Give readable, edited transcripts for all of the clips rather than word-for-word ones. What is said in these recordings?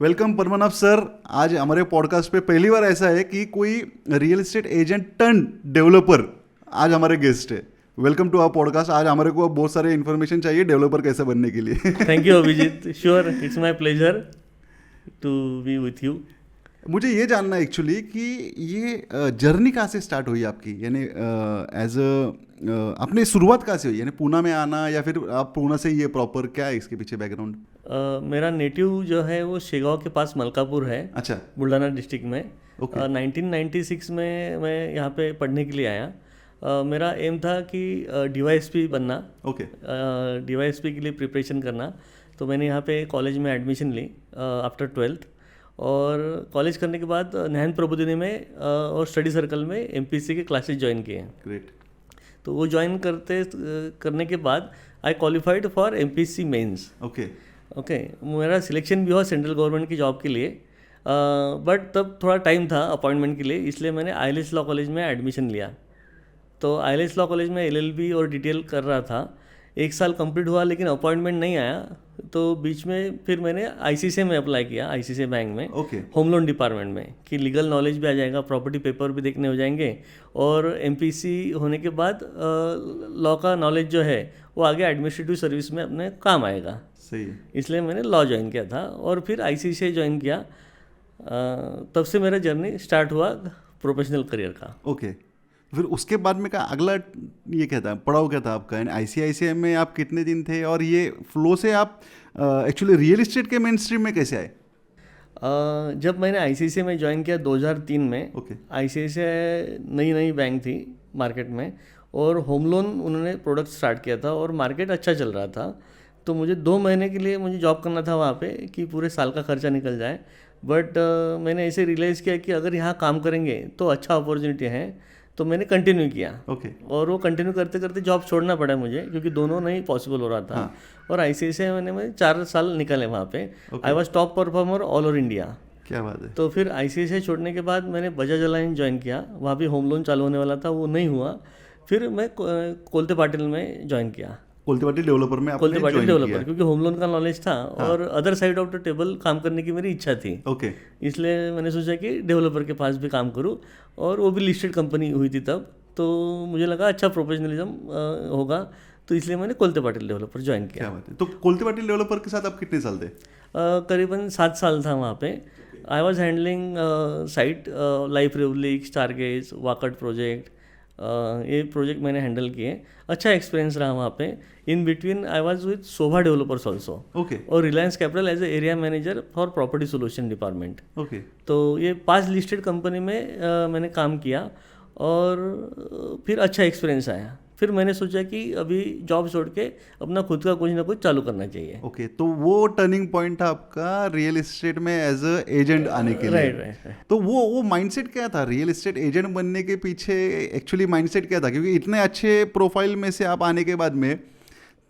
Welcome Padmanabha sir. आज हमारे podcast पे पहली बार ऐसा है कि कोई real estate agent turn developer आज हमारे गेस्ट है। Welcome to our podcast. आज हमारे को बहुत सारे इन्फॉर्मेशन चाहिए डेवलपर कैसे बनने के लिए। Thank you Abhijit, sure, it's my pleasure to be with you. मुझे ये जानना है एक्चुअली कि ये जर्नी कहाँ से स्टार्ट हुई आपकी, यानी एज अपनी शुरुआत कहाँ से हुई, यानी पूना में आना या फिर आप पूना से ये प्रॉपर, क्या है इसके पीछे बैकग्राउंड? मेरा नेटिव जो है वो शेगांव के पास मलकापुर है। अच्छा। बुल्ढाना डिस्ट्रिक्ट में। Okay. 1996 में मैं यहाँ पे पढ़ने के लिए आया। मेरा एम था कि DYSP बनना। ओके। DYSP के लिए प्रिपरेशन करना। तो मैंने यहाँ पे कॉलेज में एडमिशन ली आफ्टर 12th। और कॉलेज करने के बाद नहन प्रबोधिनी में और स्टडी सर्कल में MPC के क्लासेस ज्वाइन किए। ग्रेट। तो वो ज्वाइन करने के बाद I qualified for MPC mains. Okay, मेरा सिलेक्शन भी हुआ सेंट्रल गवर्नमेंट की जॉब के लिए। बट तब थोड़ा टाइम था अपॉइंटमेंट के लिए, इसलिए मैंने ILS लॉ कॉलेज में एडमिशन लिया। तो ILS लॉ कॉलेज में LLB और डिटेल कर रहा था। 1 साल कंप्लीट हुआ लेकिन अपॉइंटमेंट नहीं आया। तो बीच में फिर मैंने ICCI में अप्लाई किया, ICCI बैंक में। होम लोन डिपार्टमेंट में, कि लीगल नॉलेज भी आ जाएगा, प्रॉपर्टी पेपर भी देखने हो जाएंगे, और MPC होने के बाद लॉ का नॉलेज जो है वो आगे एडमिनिस्ट्रेटिव सर्विस में अपने काम आएगा। सही है। इसलिए मैंने लॉ ज्वाइन किया था और फिर ICCI ज्वाइन किया। तब से मेरा जर्नी स्टार्ट हुआ प्रोफेशनल करियर का। ओके। फिर उसके बाद में का अगला ये क्या था, पड़ाव क्या था आपका? ICICI में आप कितने दिन थे और ये फ्लो से आप एक्चुअली रियल एस्टेट के मेन स्ट्रीम में कैसे आए? जब मैंने ICICI में ज्वाइन किया 2003 में। ओके। ICICI नई बैंक थी मार्केट में, और होम लोन उन्होंने प्रोडक्ट स्टार्ट किया था और मार्केट अच्छा चल रहा था। तो मुझे 2 महीने के लिए मुझे जॉब करना था वहाँ पे कि पूरे साल का खर्चा निकल जाए। बट मैंने ऐसे रियलाइज़ किया कि अगर यहाँ काम करेंगे तो अच्छा अपॉर्चुनिटी है, तो मैंने कंटिन्यू किया। ओके। और वो कंटिन्यू करते करते जॉब छोड़ना पड़ा मुझे, क्योंकि दोनों नहीं पॉसिबल हो रहा था। हाँ। और ICICI मैंने 4 साल निकाले वहाँ पे। I was top performer all over India. क्या बात है। तो फिर ICICI छोड़ने के बाद मैंने बजाज अलायंस ज्वाइन किया। वहाँ भी होम लोन चालू होने वाला था, वो नहीं हुआ। फिर मैं कोलते पाटिल में ज्वाइन किया। कोलते पाटिल डेवलपर में आपने कोलते पाटिल join डेवलपर, किया? क्योंकि होम लोन का नॉलेज था। हाँ। और other side of the table काम करने की मेरी इच्छा थी। ओके। इसलिए मैंने सोचा कि डेवलपर के पास भी काम करूं, और वो भी लिस्टेड कंपनी हुई थी तब। तो मुझे लगा अच्छा प्रोफेशनलिज्म होगा, तो इसलिए मैंने कोलते पाटिल डेवलपर ज्वाइन किया। क्या बात है। तो कोलते पाटिल डेवलपर के साथ आप कितने साल थे? करीबन 7 साल था वहाँ पे। I was handling site Life Republic, Stargaze, वाकट प्रोजेक्ट। ये प्रोजेक्ट मैंने हैंडल किए। अच्छा एक्सपीरियंस रहा वहाँ पे। In between I was with Sobha developers also. Okay. और Reliance Capital as an area manager for property solution department. Okay. तो ये 5 लिस्टेड कंपनी में मैंने काम किया, और फिर अच्छा एक्सपीरियंस आया। फिर मैंने सोचा कि अभी जॉब छोड़ के अपना खुद का कुछ ना कुछ चालू करना चाहिए। ओके। तो वो टर्निंग पॉइंट था आपका रियल एस्टेट में एज अ एजेंट आने के लिए? राइट। तो वो माइंडसेट क्या था रियल एस्टेट एजेंट बनने के पीछे? एक्चुअली माइंडसेट क्या था, क्योंकि इतने अच्छे प्रोफाइल में से आप आने के बाद में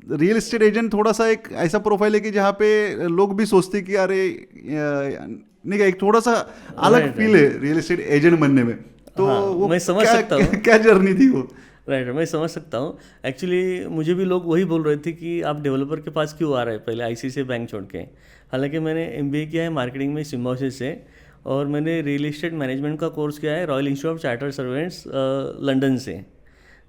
रियल एस्टेट एजेंट थोड़ा सा एक ऐसा प्रोफाइल है कि जहाँ पे लोग भी सोचते कि अरे नहीं, एक थोड़ा सा अलग फील है रियल एस्टेट एजेंट बनने में। तो हाँ, वो मैं समझ सकता हूँ। क्या जर्नी थी वो? राइट, मैं समझ सकता हूँ। एक्चुअली मुझे भी लोग वही बोल रहे थे कि आप डेवलपर के पास क्यों आ रहे हैं पहले ICICI बैंक छोड़ के। हालांकि मैंने MBA किया है मार्केटिंग में सिम्बायोसिस से, और मैंने रियल एस्टेट मैनेजमेंट का कोर्स किया है royal institute of chartered servants London से।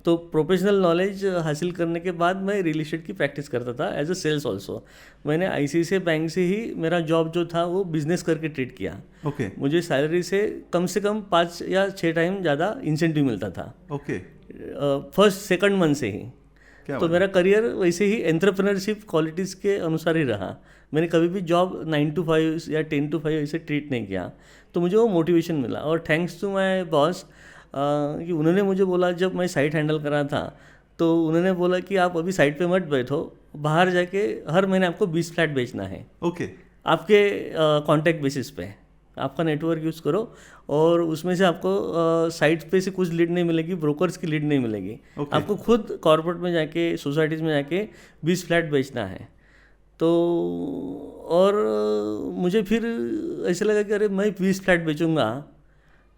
तो प्रोफेशनल नॉलेज हासिल करने के बाद मैं रियल एस्टेट की प्रैक्टिस करता था एज अ सेल्स ऑल्सो। मैंने ICICI बैंक से ही मेरा जॉब जो था वो बिजनेस करके ट्रीट किया। ओके। मुझे सैलरी से कम 5 या 6 टाइम ज़्यादा इंसेंटिव मिलता था। ओके। फर्स्ट सेकंड मंथ से ही। तो मेरा करियर वैसे ही एंटरप्रेन्योरशिप क्वालिटीज़ के अनुसार ही रहा। मैंने कभी भी जॉब 9 to 5 या 10 to 5 ऐसे ट्रीट नहीं किया। तो मुझे वो मोटिवेशन मिला, और थैंक्स टू माय बॉस कि उन्होंने मुझे बोला, जब मैं साइट हैंडल कर रहा था तो उन्होंने बोला कि आप अभी साइट पे मत बैठो, बाहर जाके हर महीने आपको 20 फ्लैट बेचना है। ओके। आपके कॉन्टैक्ट बेसिस पे आपका नेटवर्क यूज़ करो, और उसमें से आपको साइट पे से कुछ लीड नहीं मिलेगी, ब्रोकर्स की लीड नहीं मिलेगी। आपको खुद कॉर्पोरेट में जाके, सोसाइटीज़ में जाके 20 फ्लैट बेचना है। तो और मुझे फिर ऐसे लगा कि अरे मैं 20 फ्लैट बेचूंगा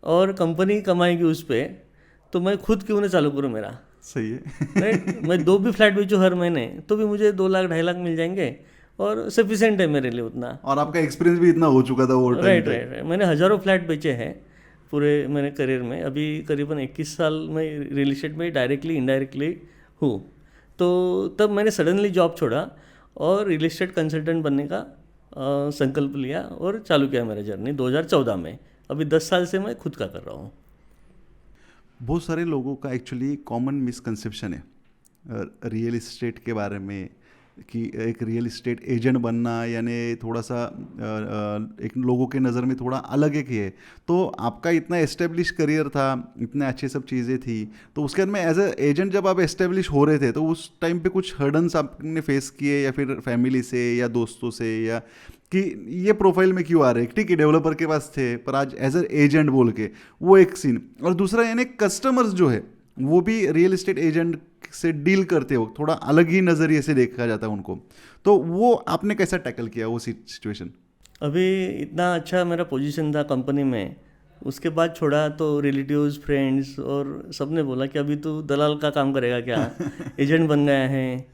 और कंपनी कमाएगी उस पर, तो मैं खुद क्यों ना चालू करूँ मेरा। सही है। राइट। मैं 2 भी फ्लैट बेचूँ हर महीने तो भी मुझे 2 लाख 2.5 लाख मिल जाएंगे, और सफिशेंट है मेरे लिए उतना। और आपका एक्सपीरियंस भी इतना हो चुका था वो टाइम राइट पे। राइट, मैंने हज़ारों फ्लैट बेचे हैं पूरे मेरे करियर में। अभी करीबन 21 साल में रियल इस्टेट में डायरेक्टली इनडायरेक्टली हूँ। तो तब मैंने सडनली जॉब छोड़ा और रियल इस्टेट कंसल्टेंट बनने का संकल्प लिया और चालू किया मेरा जर्नी 2014 में। अभी 10 साल से मैं खुद का कर रहा हूँ। बहुत सारे लोगों का एक्चुअली कॉमन मिसकंसेप्शन है रियल इस्टेट के बारे में कि एक रियल इस्टेट एजेंट बनना यानी थोड़ा सा एक लोगों के नज़र में थोड़ा अलग एक ही है। तो आपका इतना एस्टेब्लिश करियर था, इतने अच्छे सब चीज़ें थी, तो उसके बाद में एज ए एजेंट जब आप एस्टेब्लिश हो रहे थे तो उस टाइम पे कुछ हर्डन्स आपने फेस किए या फिर फैमिली से या दोस्तों से, या कि ये प्रोफाइल में क्यों आ रहे हैं? ठीक है, डेवलपर के पास थे पर आज एज ए एजेंट बोल के वो एक सीन, और दूसरा यानी कस्टमर्स जो है वो भी रियल इस्टेट एजेंट से डील करते हो थोड़ा अलग ही नज़रिए से देखा जाता है उनको, तो वो आपने कैसा टैकल किया वो सिचुएशन? अभी इतना अच्छा मेरा पोजीशन था कंपनी में, उसके बाद छोड़ा तो रिलेटिव्स फ्रेंड्स और सबने बोला कि अभी तू दलाल का काम करेगा क्या, एजेंट बन गया है,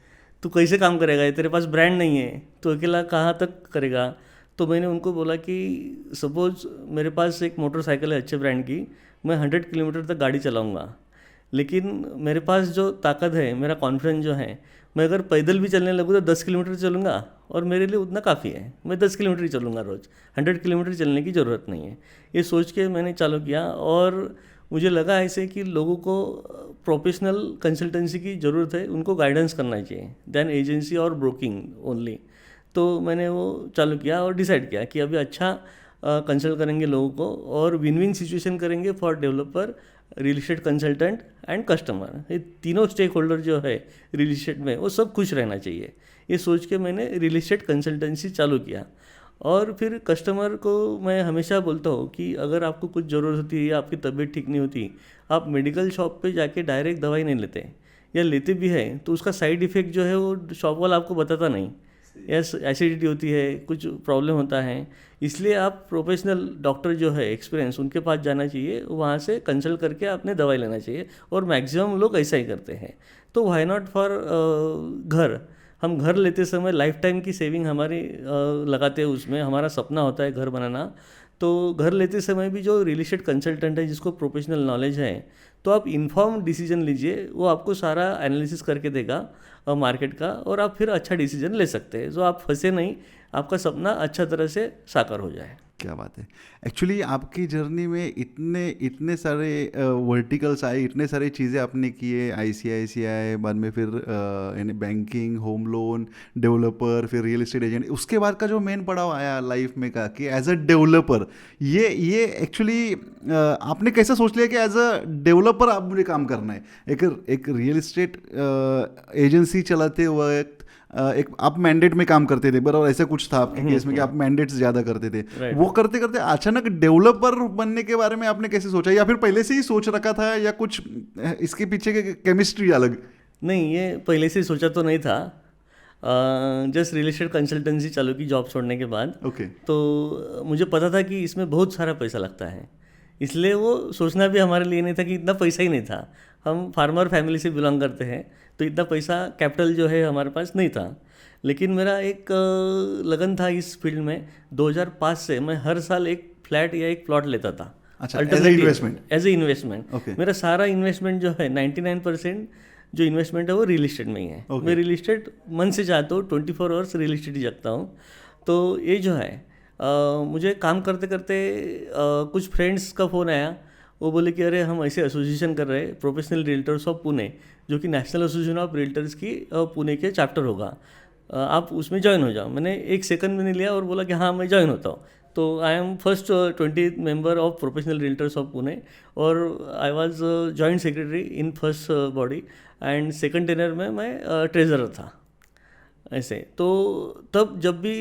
तू कैसे काम करेगा, ये तेरे पास ब्रांड नहीं है, तू अकेला कहाँ तक करेगा। तो मैंने उनको बोला कि सपोज मेरे पास एक मोटरसाइकिल है अच्छे ब्रांड की, मैं 100 किलोमीटर तक गाड़ी चलाऊँगा, लेकिन मेरे पास जो ताकत है, मेरा कॉन्फिडेंस जो है, मैं अगर पैदल भी चलने लगूँ तो 10 किलोमीटर चलूँगा और मेरे लिए उतना काफ़ी है, मैं 10 किलोमीटर ही चलूँगा रोज़, 100 किलोमीटर चलने की ज़रूरत नहीं है। ये सोच के मैंने चालू किया और मुझे लगा ऐसे कि लोगों को प्रोफेशनल कंसल्टेंसी की ज़रूरत है, उनको गाइडेंस करना चाहिए दैन एजेंसी और ब्रोकिंग ओनली। तो मैंने वो चालू किया और डिसाइड किया कि अभी अच्छा कंसल्ट करेंगे लोगों को और विन विन सिचुएशन करेंगे for developer, real estate consultant and customer. ये तीनों स्टेक होल्डर जो है रियल इस्टेट में वो सब खुश रहना चाहिए। ये सोच के मैंने रियल इस्टेट कंसल्टेंसी चालू किया। और फिर कस्टमर को मैं हमेशा बोलता हूँ कि अगर आपको कुछ ज़रूरत होती है या आपकी तबीयत ठीक नहीं होती, आप मेडिकल शॉप पे जाके डायरेक्ट दवाई नहीं लेते, या लेते भी है तो उसका साइड इफ़ेक्ट जो है वो शॉप वाला आपको बताता नहीं, यस एसिडिटी होती है, कुछ प्रॉब्लम होता है। इसलिए आप प्रोफेशनल डॉक्टर जो है एक्सपीरियंस उनके पास जाना चाहिए, वहाँ से कंसल्ट करके आपने दवाई लेना चाहिए, और मैक्सिमम लोग ऐसा ही करते हैं। तो व्हाई नॉट फॉर घर, हम घर लेते समय लाइफ टाइम की सेविंग हमारी लगाते हैं, उसमें हमारा सपना होता है घर बनाना। तो घर लेते समय भी जो रियल इस्टेट कंसल्टेंट है जिसको प्रोफेशनल नॉलेज है, तो आप इन्फॉर्म डिसीजन लीजिए, वो आपको सारा एनालिसिस करके देगा मार्केट का, और आप फिर अच्छा डिसीजन ले सकते हैं, जो आप फंसे नहीं, आपका सपना अच्छा तरह से साकार हो जाए। क्या बात है। एक्चुअली आपकी जर्नी में इतने सारे वर्टिकल्स आए, इतने सारी चीज़ें आपने किए, ICICI, बाद में फिर यानी बैंकिंग, होम लोन, डेवलपर, फिर रियल एस्टेट एजेंट, उसके बाद का जो मेन पड़ाव आया लाइफ में का कि एज अ डेवलपर, ये एक्चुअली आपने कैसा सोच लिया कि एज अ डेवलपर आप मुझे काम करना है? एक रियल एस्टेट एजेंसी चलाते वक्त एक आप मैंडेट में काम करते थे बराबर, ऐसा कुछ था आपके केस में कि आप मैंडेट्स ज़्यादा करते थे, वो करते करते अचानक डेवलपर बनने के बारे में आपने कैसे सोचा, या फिर पहले से ही सोच रखा था, या कुछ इसके पीछे की केमिस्ट्री अलग? नहीं, ये पहले से सोचा तो नहीं था, जस्ट रियल एस्टेट कंसल्टेंसी चालू की जॉब छोड़ने के बाद। ओके। तो मुझे पता था कि इसमें बहुत सारा पैसा लगता है, इसलिए वो सोचना भी हमारे लिए नहीं था कि इतना पैसा ही नहीं था। हम फार्मर फैमिली से बिलोंग करते हैं, तो इतना पैसा कैपिटल जो है हमारे पास नहीं था। लेकिन मेरा एक लगन था इस फील्ड में। 2005 से मैं हर साल एक फ्लैट या एक प्लॉट लेता था। अच्छा, as a investment? As a investment. मेरा सारा इन्वेस्टमेंट जो है 99% जो इन्वेस्टमेंट है वो रियल इस्टेट में ही है। मैं रियल इस्टेट मन से चाहता हूँ, 24 आवर्स रियल इस्टेट ही जगता हूँ। तो ये जो है मुझे काम करते करते कुछ फ्रेंड्स का फ़ोन आया, वो बोले कि अरे हम ऐसे एसोसिएशन कर रहे हैं, प्रोफेशनल रियल्टर्स ऑफ पुणे, जो कि नेशनल एसोसिएशन ऑफ रियल्टर्स की पुणे के चैप्टर होगा, आप उसमें ज्वाइन हो जाओ। मैंने एक सेकंड में नहीं लिया और बोला कि हाँ मैं ज्वाइन होता हूँ। तो I am first 20th member of professional realtors of Pune, और I was joint secretary in first body, and second tenure में मैं ट्रेजरर था ऐसे। तो तब जब भी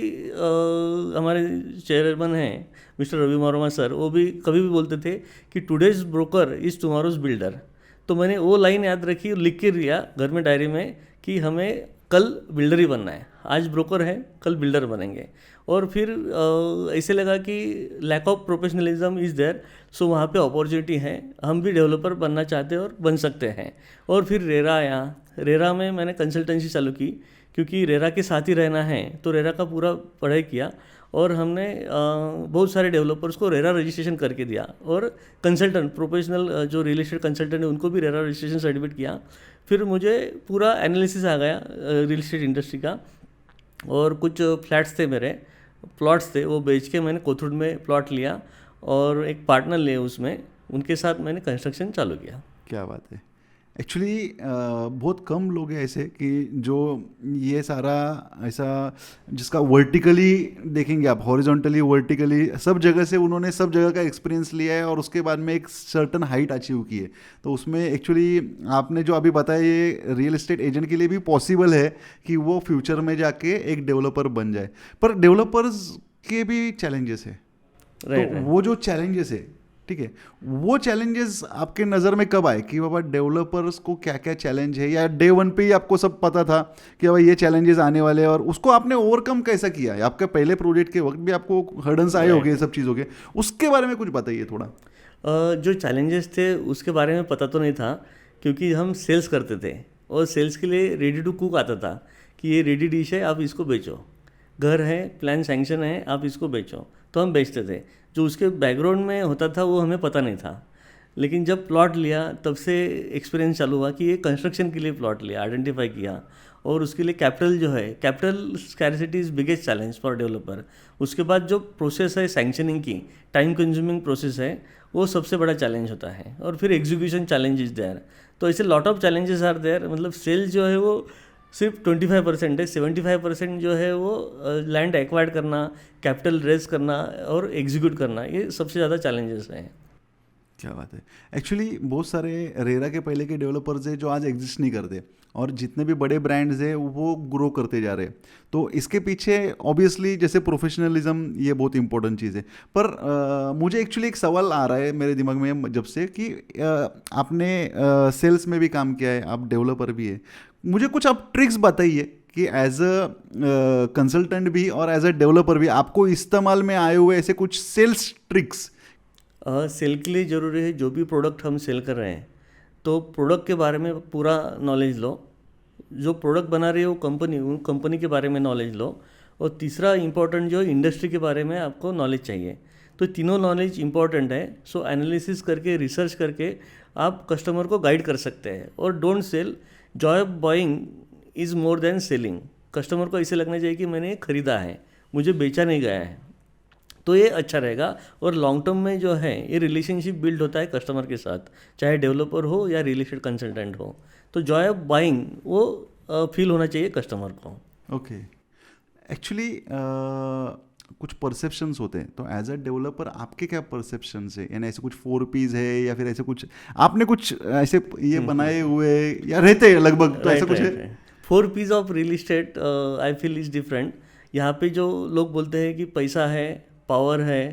हमारे चेयरमैन हैं मिस्टर रवि वर्मा सर, वो भी कभी भी बोलते थे कि today's broker is tomorrow's builder. तो मैंने वो लाइन याद रखी और लिख के लिया घर में डायरी में कि हमें कल बिल्डर ही बनना है, आज ब्रोकर है कल बिल्डर बनेंगे। और फिर ऐसे लगा कि lack of professionalism is there, so वहाँ पे अपॉर्चुनिटी है, हम भी डेवलपर बनना चाहते हैं और बन सकते हैं। और फिर रेरा आया, रेरा में मैंने कंसल्टेंसी चालू की क्योंकि रेरा के साथ ही रहना है, तो रेरा का पूरा पढ़ाई किया और हमने बहुत सारे डेवलपर्स को रेरा रजिस्ट्रेशन करके दिया, और कंसल्टेंट प्रोफेशनल जो रियल एस्टेट कंसल्टेंट है उनको भी रेरा रजिस्ट्रेशन सर्टिफिकेट किया। फिर मुझे पूरा एनालिसिस आ गया रियल एस्टेट इंडस्ट्री का, और कुछ फ्लैट्स थे मेरे, प्लॉट्स थे, वो बेच के मैंने कोथरूड में प्लॉट लिया और एक पार्टनर लिए उसमें, उनके साथ मैंने कंस्ट्रक्शन चालू किया। क्या बात है। एक्चुअली बहुत कम लोग हैं ऐसे कि जो ये सारा ऐसा जिसका वर्टिकली देखेंगे आप, हॉरिजॉन्टली वर्टिकली सब जगह से उन्होंने सब जगह का एक्सपीरियंस लिया है और उसके बाद में एक सर्टन हाइट अचीव की है। तो उसमें एक्चुअली आपने जो अभी बताया ये रियल एस्टेट एजेंट के लिए भी पॉसिबल है कि वो फ्यूचर में जाके एक डेवलपर बन जाए। पर डेवलपर्स के भी चैलेंजेस है, तो वो जो चैलेंजेस है, ठीक है, वो चैलेंजेस आपके नज़र में कब आए कि बाबा डेवलपर्स को क्या क्या चैलेंज है, या डे वन पे ही आपको सब पता था कि बाबा ये चैलेंजेस आने वाले हैं और उसको आपने ओवरकम कैसा किया है? आपके पहले प्रोजेक्ट के वक्त भी आपको हर्डन्स आए होंगे, सब चीज़ हो गए, उसके बारे में कुछ बताइए थोड़ा। जो चैलेंजेस थे उसके बारे में पता तो नहीं था, क्योंकि हम सेल्स करते थे और सेल्स के लिए रेडी टू कुक आता था कि ये रेडी डिश है, आप इसको बेचो, घर है, प्लान सैंक्शन है, आप इसको बेचो, तो हम बेचते थे। जो उसके बैकग्राउंड में होता था वो हमें पता नहीं था, लेकिन जब प्लॉट लिया तब से एक्सपीरियंस चालू हुआ कि ये कंस्ट्रक्शन के लिए प्लॉट लिया, आइडेंटिफाई किया, और उसके लिए कैपिटल जो है, capital scarcity is biggest challenge for developer. उसके बाद जो प्रोसेस है सैंक्शनिंग की, टाइम कंज्यूमिंग प्रोसेस है, वो सबसे बड़ा चैलेंज होता है, और फिर एग्जीक्यूशन चैलेंज इज़ देयर। तो ऐसे lot of challenges are there. मतलब सेल्स जो है वो सिर्फ 25% है, 75% जो है वो लैंड एक्वायर्ड करना, कैपिटल रेज करना और एग्जीक्यूट करना, ये सबसे ज़्यादा चैलेंजेस हैं। क्या बात है। एक्चुअली बहुत सारे रेरा के पहले के डेवलपर्स हैं जो आज एग्जिस्ट नहीं करते, और जितने भी बड़े ब्रांड्स हैं वो ग्रो करते जा रहे हैं। तो इसके पीछे ऑब्वियसली जैसे प्रोफेशनलिज्म, ये बहुत इंपॉर्टेंट चीज़ है। पर मुझे एक्चुअली एक सवाल आ रहा है मेरे दिमाग में जब से कि आपने सेल्स में भी काम किया है, आप डेवलपर भी है, मुझे कुछ आप ट्रिक्स बताइए कि एज अ कंसल्टेंट भी और एज अ डेवलपर भी आपको इस्तेमाल में आए हुए ऐसे कुछ सेल्स ट्रिक्स। सेल के लिए ज़रूरी है, जो भी प्रोडक्ट हम सेल कर रहे हैं तो प्रोडक्ट के बारे में पूरा नॉलेज लो, जो प्रोडक्ट बना रही है वो कंपनी, उन कंपनी के बारे में नॉलेज लो, और तीसरा इंपॉर्टेंट जो इंडस्ट्री के बारे में आपको नॉलेज चाहिए। तो तीनों नॉलेज इंपॉर्टेंट है। सो एनालिसिस करके, रिसर्च करके आप कस्टमर को गाइड कर सकते हैं। और don't sell, Joy of buying is more than selling. Customer को ऐसे लगना चाहिए कि मैंने खरीदा है, मुझे बेचा नहीं गया है, तो ये अच्छा रहेगा। और लॉन्ग टर्म में जो है ये रिलेशनशिप बिल्ड होता है कस्टमर के साथ, चाहे डेवलपर हो या रियल एस्टेट कंसल्टेंट हो। तो जॉय ऑफ बाइंग वो फील होना चाहिए कस्टमर को। ओके। एक्चुअली कुछ परसेप्शंस होते हैं, तो एज अ डेवलपर आपके क्या परसेप्शंस है? यानी ऐसे कुछ 4 Ps है या फिर ऐसे कुछ आपने कुछ ऐसे ये बनाए हुए या रहते हैं लगभग, तो ऐसा कुछ है? 4 Ps of real estate I feel is different. यहाँ पे जो लोग बोलते हैं कि पैसा है, पावर है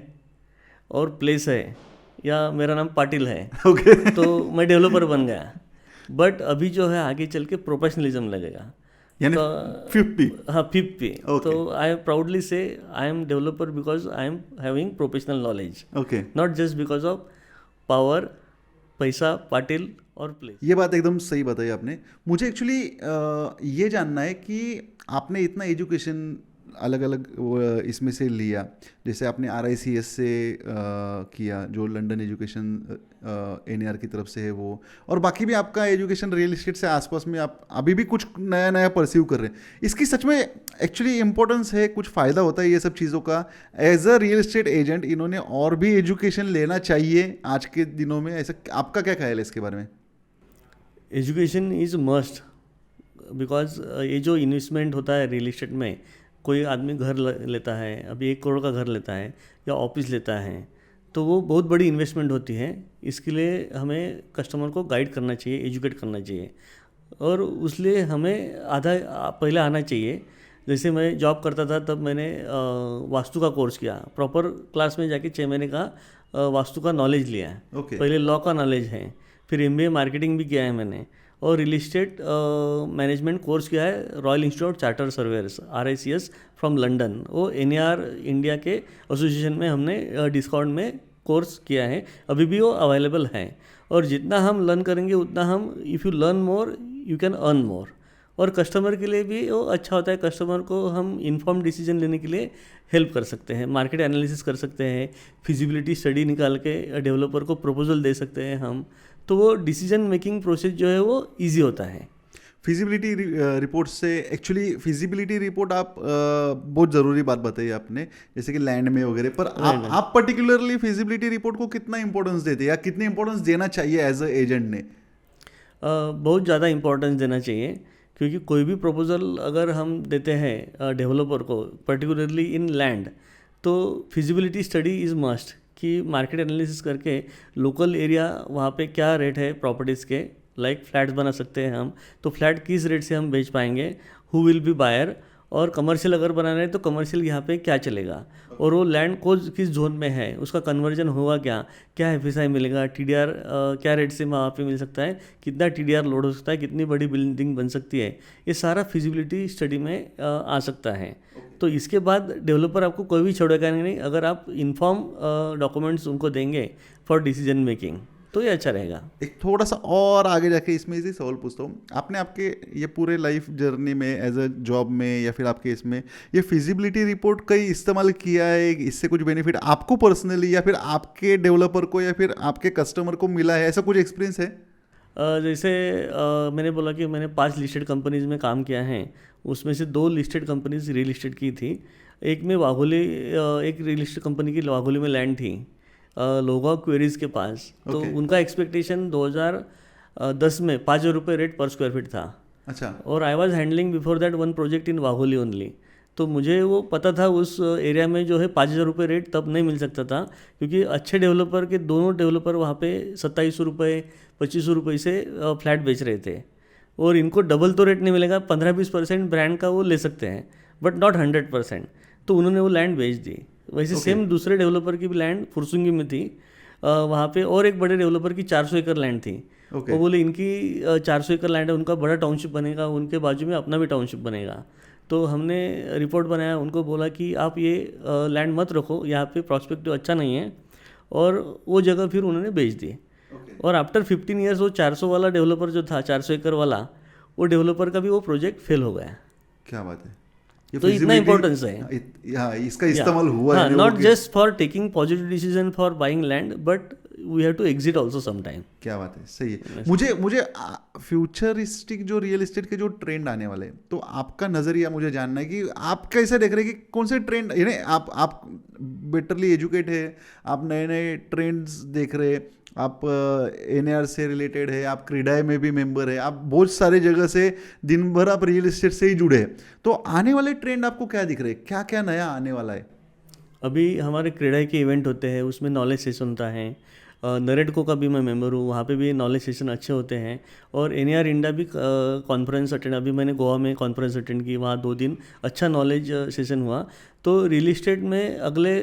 और प्लेस है, या मेरा नाम पाटिल है, okay. तो मैं डेवलपर बन गया। बट अभी जो है आगे चल के प्रोफेशनलिज्म लगेगा, यानी तो 50। हाँ 50। तो आई प्राउडली से I am developer because I am having professional knowledge, okay, not just because of power, पैसा, पाटिल और प्लेस। ये बात एकदम सही बताई आपने। मुझे एक्चुअली ये जानना है कि आपने इतना एजुकेशन अलग अलग इसमें से लिया, जैसे आपने RICS से किया, जो लंदन एजुकेशन NAR की तरफ से है वो, और बाकी भी आपका एजुकेशन रियल एस्टेट से आसपास में आप अभी भी कुछ नया नया परस्यू कर रहे हैं। इसकी सच में एक्चुअली इंपॉर्टेंस है, कुछ फ़ायदा होता है ये सब चीज़ों का। As a real estate agent इन्होंने और भी एजुकेशन लेना चाहिए आज के दिनों में, ऐसा आपका क्या ख्याल है इसके बारे में? एजुकेशन इज़ मस्ट, बिकॉज ये जो इन्वेस्टमेंट होता है रियल एस्टेट में, कोई आदमी घर लेता है, अभी 1 करोड़ का घर लेता है या ऑफिस लेता है, तो वो बहुत बड़ी इन्वेस्टमेंट होती है। इसके लिए हमें कस्टमर को गाइड करना चाहिए, एजुकेट करना चाहिए, और उसलिए हमें आधा पहले आना चाहिए। जैसे मैं जॉब करता था तब मैंने वास्तु का कोर्स किया, प्रॉपर क्लास में जाके 6 महीने का वास्तु का नॉलेज लिया है। पहले लॉ का नॉलेज है, फिर MBA मार्केटिंग भी किया है मैंने, और रियल इस्टेट मैनेजमेंट कोर्स किया है royal institute charter surveyor's RICS from London. वो NAR इंडिया के एसोसिएशन में हमने डिस्काउंट में कोर्स किया है, अभी भी वो अवेलेबल है। और जितना हम लर्न करेंगे उतना हम, if you learn more you can earn more. और कस्टमर के लिए भी वो अच्छा होता है। कस्टमर को हम इन्फॉर्म डिसीजन लेने के लिए हेल्प कर सकते हैं, मार्केट एनालिसिस कर सकते हैं, फिजिबिलिटी स्टडी निकाल के डेवलपर को प्रपोजल दे सकते हैं हम, तो वो डिसीजन मेकिंग प्रोसेस जो है वो ईजी होता है। फिजिबिलिटी रिपोर्ट से एक्चुअली फिजिबिलिटी रिपोर्ट आप बहुत ज़रूरी बात बताई आपने, जैसे कि लैंड में वगैरह, पर आप पर्टिकुलरली फिजिबिलिटी रिपोर्ट को कितना इंपॉर्टेंस देते हैं या कितनी इंपॉर्टेंस देना चाहिए एज अ एजेंट ने? बहुत ज़्यादा इंपॉर्टेंस देना चाहिए, क्योंकि कोई भी प्रपोजल अगर हम देते हैं डेवलपर को पर्टिकुलरली इन लैंड, तो फिजिबिलिटी स्टडी इज़ मस्ट, कि मार्केट एनालिसिस करके लोकल एरिया वहाँ पे क्या रेट है प्रॉपर्टीज़ के, लाइक फ्लैट्स बना सकते हैं हम, तो फ्लैट किस रेट से हम बेच पाएंगे, हु विल बी बायर, और कमर्शियल अगर बनाना है तो कमर्शियल यहाँ पे क्या चलेगा, और वो लैंड को किस जोन में है, उसका कन्वर्जन होगा क्या, क्या एफएसआई मिलेगा, टीडीआर क्या रेट से वहाँ पे मिल सकता है, कितना टीडीआर लोड हो सकता है, कितनी बड़ी बिल्डिंग बन सकती है, ये सारा फिजिबिलिटी स्टडी में आ सकता है। तो इसके बाद डेवलपर आपको कोई भी छोड़ेगा नहीं अगर आप इन्फॉर्म डॉक्यूमेंट्स उनको देंगे फॉर डिसीजन मेकिंग, तो ये अच्छा रहेगा। एक थोड़ा सा और आगे जाके इसमें इसी सवाल पूछता हूँ, आपने आपके ये पूरे लाइफ जर्नी में एज अ जॉब में या फिर आपके इसमें ये फिजिबिलिटी रिपोर्ट कहीं इस्तेमाल किया है, इससे कुछ बेनिफिट आपको पर्सनली या फिर आपके डेवलपर को या फिर आपके कस्टमर को मिला है, ऐसा कुछ एक्सपीरियंस है? जैसे मैंने बोला कि मैंने 5 लिस्टेड कंपनीज़ में काम किया है, उसमें से 2 लिस्टेड कंपनीज रियल इस्टेट की थी। एक में वाघोली, एक रियल इस्टेट कंपनी की वाघोली में लैंड थी लोगांव क्वेरीज के पास, तो उनका एक्सपेक्टेशन 2010 में 5,000 रुपये रेट पर स्क्वायर फीट था। अच्छा। और आई was handling before that 1 project in Wagholi only, तो मुझे वो पता था उस एरिया में जो है 5,000 रुपये रेट तब नहीं मिल सकता था, क्योंकि अच्छे डेवलपर के दोनों डेवलपर वहाँ पे 2700 रुपये 2500 रुपये से फ्लैट बेच रहे थे, और इनको डबल तो रेट नहीं मिलेगा, 15-20% ब्रांड का वो ले सकते हैं बट नॉट 100%, तो उन्होंने वो लैंड बेच दी। वैसे सेम दूसरे डेवलपर की भी लैंड फुरसुंगी में थी वहाँ पे, और एक बड़े डेवलपर की 400 एकड़ लैंड थी। वो बोले इनकी 400 एकड़ लैंड है, उनका बड़ा टाउनशिप बनेगा, उनके बाजू में अपना भी टाउनशिप बनेगा। तो हमने रिपोर्ट बनाया, उनको बोला कि आप ये लैंड मत रखो, यहाँ पे प्रॉस्पेक्टिव अच्छा नहीं है, और वो जगह फिर उन्होंने बेच दी। और आफ्टर 15 ईयर्स वो 400 वाला डेवलपर जो था, 400 एकड़ वाला, वो डेवलपर का भी वो प्रोजेक्ट फेल हो गया। क्या बात है, तो इतना इंपॉर्टेंस है इसका इस्तेमाल हुआ है, not just for taking positive decision for buying land, but we have to exit also some time. क्या बात है, सही है। मुझे फ्यूचरिस्टिक जो रियल एस्टेट के जो ट्रेंड आने वाले, तो आपका नज़रिया मुझे जानना है कि आप कैसे देख रहे हैं कि कौन से ट्रेंड, यानी आप बेटरली एजुकेट है, आप नए नए ट्रेंड्स देख रहे हैं, आप NAR से रिलेटेड है, आप क्रीडाई में भी मेंबर है, आप बहुत सारे जगह से दिन भर आप रियल एस्टेट से ही जुड़े हैं, तो आने वाले ट्रेंड आपको क्या दिख रहे हैं, क्या क्या नया आने वाला है? अभी हमारे क्रीडाई के इवेंट होते हैं, उसमें नॉलेज सेशन होता है, नरेडको का भी मैं मेंबर हूँ, वहाँ पे भी नॉलेज सेशन अच्छे होते हैं, और NAR इंडिया भी कॉन्फ्रेंस अटेंड, अभी मैंने गोवा में कॉन्फ्रेंस अटेंड की, वहाँ 2 दिन अच्छा नॉलेज सेशन हुआ। तो रियल इस्टेट में अगले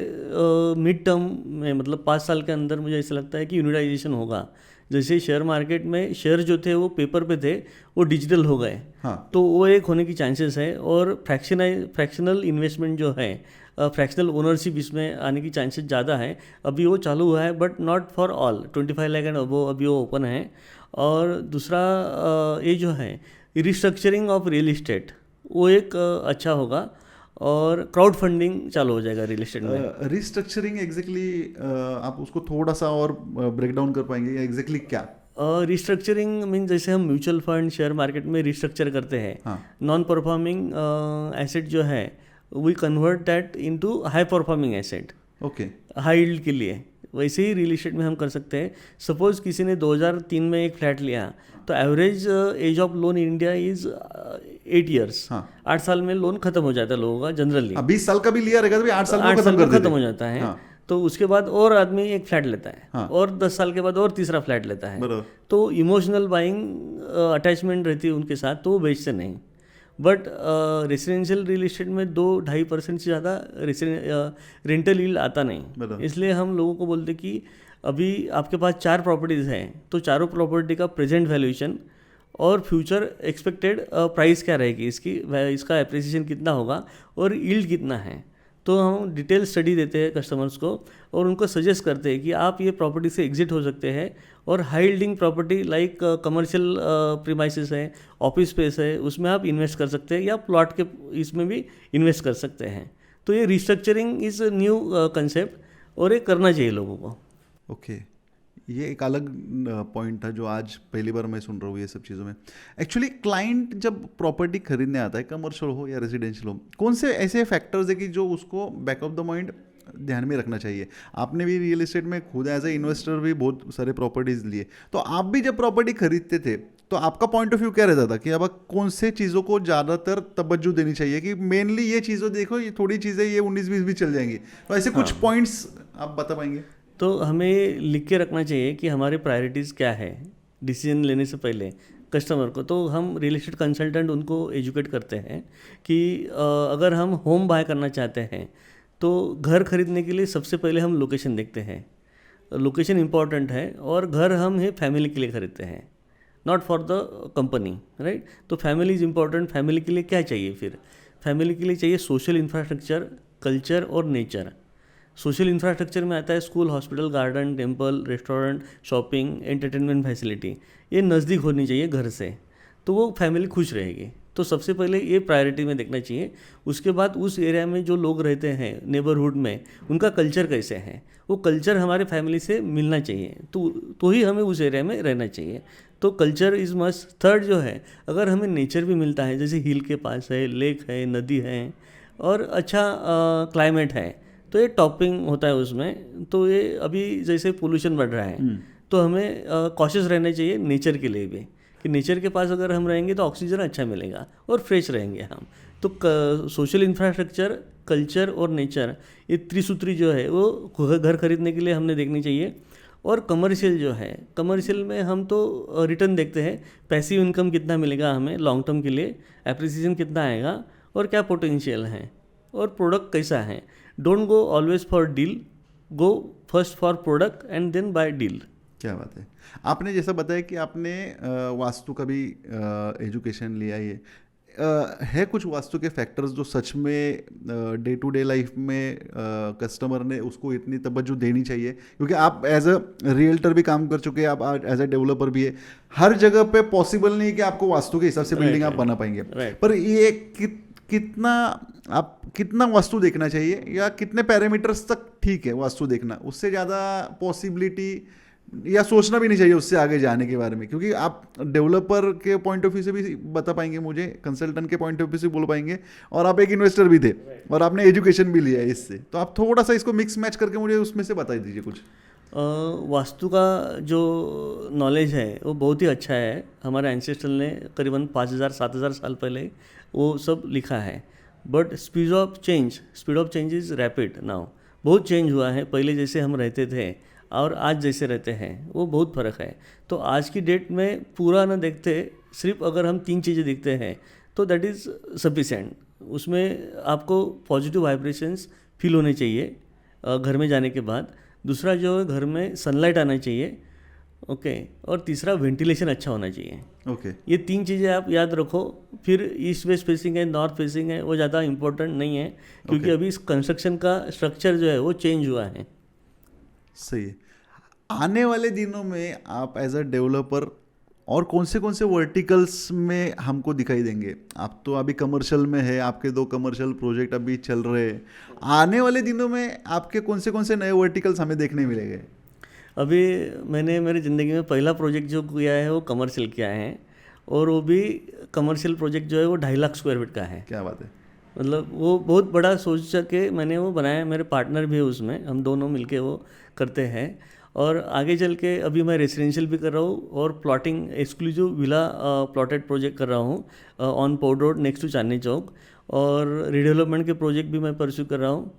मिड टर्म में, मतलब 5 साल के अंदर मुझे ऐसा लगता है कि यूनिटाइजेशन होगा। जैसे शेयर मार्केट में शेयर जो थे वो पेपर पे थे, वो डिजिटल हो गए। हाँ। तो वो एक होने की चांसेस है, और फ्रैक्शनल इन्वेस्टमेंट जो है, फ्रैक्शनल ओनरशिप इसमें आने की चांसेस ज़्यादा है। अभी वो चालू हुआ है but not for all, 25 lakh and above अभी वो ओपन है। और दूसरा ये जो है रिस्ट्रक्चरिंग ऑफ रियल इस्टेट, वो एक अच्छा होगा, और क्राउड फंडिंग चालू हो जाएगा रियल इस्टेट में। रिस्ट्रक्चरिंग एग्जैक्टली आप उसको थोड़ा सा और ब्रेक डाउन कर पाएंगे, एग्जैक्टली क्या? रिस्ट्रक्चरिंग मीन जैसे हम म्यूचुअल फंड शेयर मार्केट में रिस्ट्रक्चर करते हैं, नॉन परफॉर्मिंग एसेट जो है we convert that into high performing asset, okay, high yield के लिए। वैसे ही रियल इस्टेट में हम कर सकते हैं। सपोज किसी ने 2003 में एक फ्लैट लिया, तो average age of loan in India is 8 years. 8 साल में लोन खत्म हो जाता है लोगों का जनरली। 20 साल का भी लिया रहेगा तो 8 साल में खत्म हो जाता है। तो उसके बाद और आदमी एक फ्लैट लेता है, और 10 साल के बाद और तीसरा फ्लैट लेता है। तो इमोशनल बाइंग अटैचमेंट रहती है उनके साथ, तो वो बेचते नहीं। बट रेसिडेंशियल रियल इस्टेट में 2-2.5% से ज़्यादा रेंटल यील्ड आता नहीं। इसलिए हम लोगों को बोलते कि अभी आपके पास 4 प्रॉपर्टीज़ हैं, तो चारों प्रॉपर्टी का प्रेजेंट वैल्यूएशन और फ्यूचर एक्सपेक्टेड प्राइस क्या रहेगी, इसका एप्रिसिएशन कितना होगा और यील्ड कितना है, तो हम डिटेल स्टडी देते हैं कस्टमर्स को और उनको सजेस्ट करते हैं कि आप ये प्रॉपर्टी से एग्जिट हो सकते हैं और high yielding property like commercial premises है, ऑफिस स्पेस है, उसमें आप इन्वेस्ट कर सकते हैं या प्लॉट के इसमें भी इन्वेस्ट कर सकते हैं। तो ये रिस्ट्रक्चरिंग इज़ न्यू कंसेप्ट और ये करना चाहिए लोगों को। ओके ये एक अलग पॉइंट था जो आज पहली बार मैं सुन रहा हूँ ये सब चीज़ों में। एक्चुअली क्लाइंट जब प्रॉपर्टी खरीदने आता है, कमर्शियल हो या रेजिडेंशियल हो, कौन से ऐसे फैक्टर्स है कि जो उसको बैक ऑफ द माइंड ध्यान में रखना चाहिए? आपने भी रियल एस्टेट में खुद एज ए इन्वेस्टर भी बहुत सारे प्रॉपर्टीज़ लिए, तो आप भी जब प्रॉपर्टी खरीदते थे तो आपका पॉइंट ऑफ व्यू क्या रहता था कि अब कौन से चीज़ों को ज़्यादातर तवज्जो देनी चाहिए कि मेनली ये चीज़ों देखो, ये थोड़ी चीज़ें ये 19-20 भी चल जाएंगी, तो ऐसे कुछ पॉइंट्स आप बता पाएंगे? तो हमें लिख के रखना चाहिए कि हमारे प्रायोरिटीज़ क्या है डिसीजन लेने से पहले कस्टमर को। तो हम रियल एस्टेट कंसल्टेंट उनको एजुकेट करते हैं कि अगर हम होम बाय करना चाहते हैं तो घर खरीदने के लिए सबसे पहले हम लोकेशन देखते हैं। लोकेशन इम्पॉर्टेंट है और घर हम है फैमिली के लिए खरीदते हैं, not for the company, right. तो फैमिली इज़ इम्पॉर्टेंट। फैमिली के लिए क्या चाहिए फिर? फैमिली के लिए चाहिए सोशल इंफ्रास्ट्रक्चर, कल्चर और नेचर। सोशल इंफ्रास्ट्रक्चर में आता है school, hospital, garden, temple, restaurant, shopping, entertainment facility. ये नज़दीक होनी चाहिए घर से, तो वो फैमिली खुश रहेगी। तो सबसे पहले ये प्रायोरिटी में देखना चाहिए। उसके बाद उस एरिया में जो लोग रहते हैं नेबरहुड में, उनका कल्चर कैसे है, वो कल्चर हमारे फैमिली से मिलना चाहिए, तो ही हमें उस एरिया में रहना चाहिए। तो कल्चर इज़ मस्ट। थर्ड जो है, अगर हमें नेचर भी मिलता है, जैसे हिल के पास है, लेक है, नदी है और अच्छा क्लाइमेट है, तो ये टॉपिंग होता है उसमें। तो ये अभी जैसे पोल्यूशन बढ़ रहा है तो हमें कॉशियस रहना चाहिए नेचर के लिए भी, कि नेचर के पास अगर हम रहेंगे तो ऑक्सीजन अच्छा मिलेगा और फ्रेश रहेंगे हम। तो सोशल इंफ्रास्ट्रक्चर, कल्चर और नेचर, ये त्रिसूत्री जो है वो घर खरीदने के लिए हमने देखनी चाहिए। और कमर्शियल जो है, कमर्शियल में हम तो रिटर्न देखते हैं, पैसिव इनकम कितना मिलेगा हमें लॉन्ग टर्म के लिए, एप्रिसिएशन कितना आएगा और क्या पोटेंशियल है और प्रोडक्ट कैसा है। Don't go always for deal, go first for product and then buy deal. क्या बात है। आपने जैसा बताया कि आपने वास्तु का भी एजुकेशन लिया, ये है कुछ वास्तु के फैक्टर्स जो सच में डे टू डे लाइफ में कस्टमर ने उसको इतनी तवज्जो देनी चाहिए? क्योंकि आप एज अ रियल्टर भी काम कर चुके हैं, आप एज अ डेवलपर भी है, हर जगह पे पॉसिबल नहीं है कि आपको वास्तु के हिसाब से बिल्डिंग आप बना पाएंगे। पर ये कितना वास्तु देखना चाहिए या कितने पैरामीटर्स तक ठीक है वास्तु देखना? उससे ज़्यादा पॉसिबिलिटी या सोचना भी नहीं चाहिए उससे आगे जाने के बारे में? क्योंकि आप डेवलपर के पॉइंट ऑफ व्यू से भी बता पाएंगे मुझे, कंसल्टेंट के पॉइंट ऑफ व्यू से बोल पाएंगे, और आप एक इन्वेस्टर भी थे और आपने एजुकेशन भी लिया है इससे, तो आप थोड़ा सा इसको मिक्स मैच करके मुझे उसमें से बता दीजिए कुछ। वास्तु का जो नॉलेज है वो बहुत ही अच्छा है। हमारे एंसेस्टर ने करीबन 5000-7000 साल पहले वो सब लिखा है। But speed of change is rapid now. बहुत चेंज हुआ है। पहले जैसे हम रहते थे और आज जैसे रहते हैं वो बहुत फ़र्क है। तो आज की डेट में पूरा ना देखते, सिर्फ अगर हम 3 चीज़ें देखते हैं तो दैट इज़ सफिशेंट। उसमें आपको पॉजिटिव वाइब्रेशंस फील होने चाहिए घर में जाने के बाद। दूसरा जो है, घर में सनलाइट आना चाहिए, ओके। और तीसरा वेंटिलेशन अच्छा होना चाहिए, ओके। ये 3 चीज़ें आप याद रखो। फिर ईस्ट वेस्ट फेसिंग है, नॉर्थ फेसिंग है, वो ज़्यादा इंपॉर्टेंट नहीं है, क्योंकि अभी इस कंस्ट्रक्शन का स्ट्रक्चर जो है वो चेंज हुआ है। सही है। आने वाले दिनों में आप एज अ डेवलपर और कौन से वर्टिकल्स में हमको दिखाई देंगे? आप तो अभी कमर्शियल में है, आपके 2 कमर्शियल प्रोजेक्ट अभी चल रहे हैं। आने वाले दिनों में आपके कौन से नए वर्टिकल्स हमें देखने मिलेंगे? अभी मैंने मेरी ज़िंदगी में पहला प्रोजेक्ट जो किया है वो कमर्शियल किया है, और वो भी कमर्शियल प्रोजेक्ट जो है वो 2.5 लाख स्क्वायर फीट का है। क्या बात है। मतलब वो बहुत बड़ा सोच के मैंने वो बनाया। मेरे पार्टनर भी है उसमें, हम दोनों मिलके वो करते हैं। और आगे चल के अभी मैं रेसिडेंशियल भी कर रहा हूँ और plotting exclusive villa plotted project कर रहा हूँ on port road next to Chandni Chowk. और रीडेवलपमेंट के प्रोजेक्ट भी मैं परस्यू कर रहा हूँ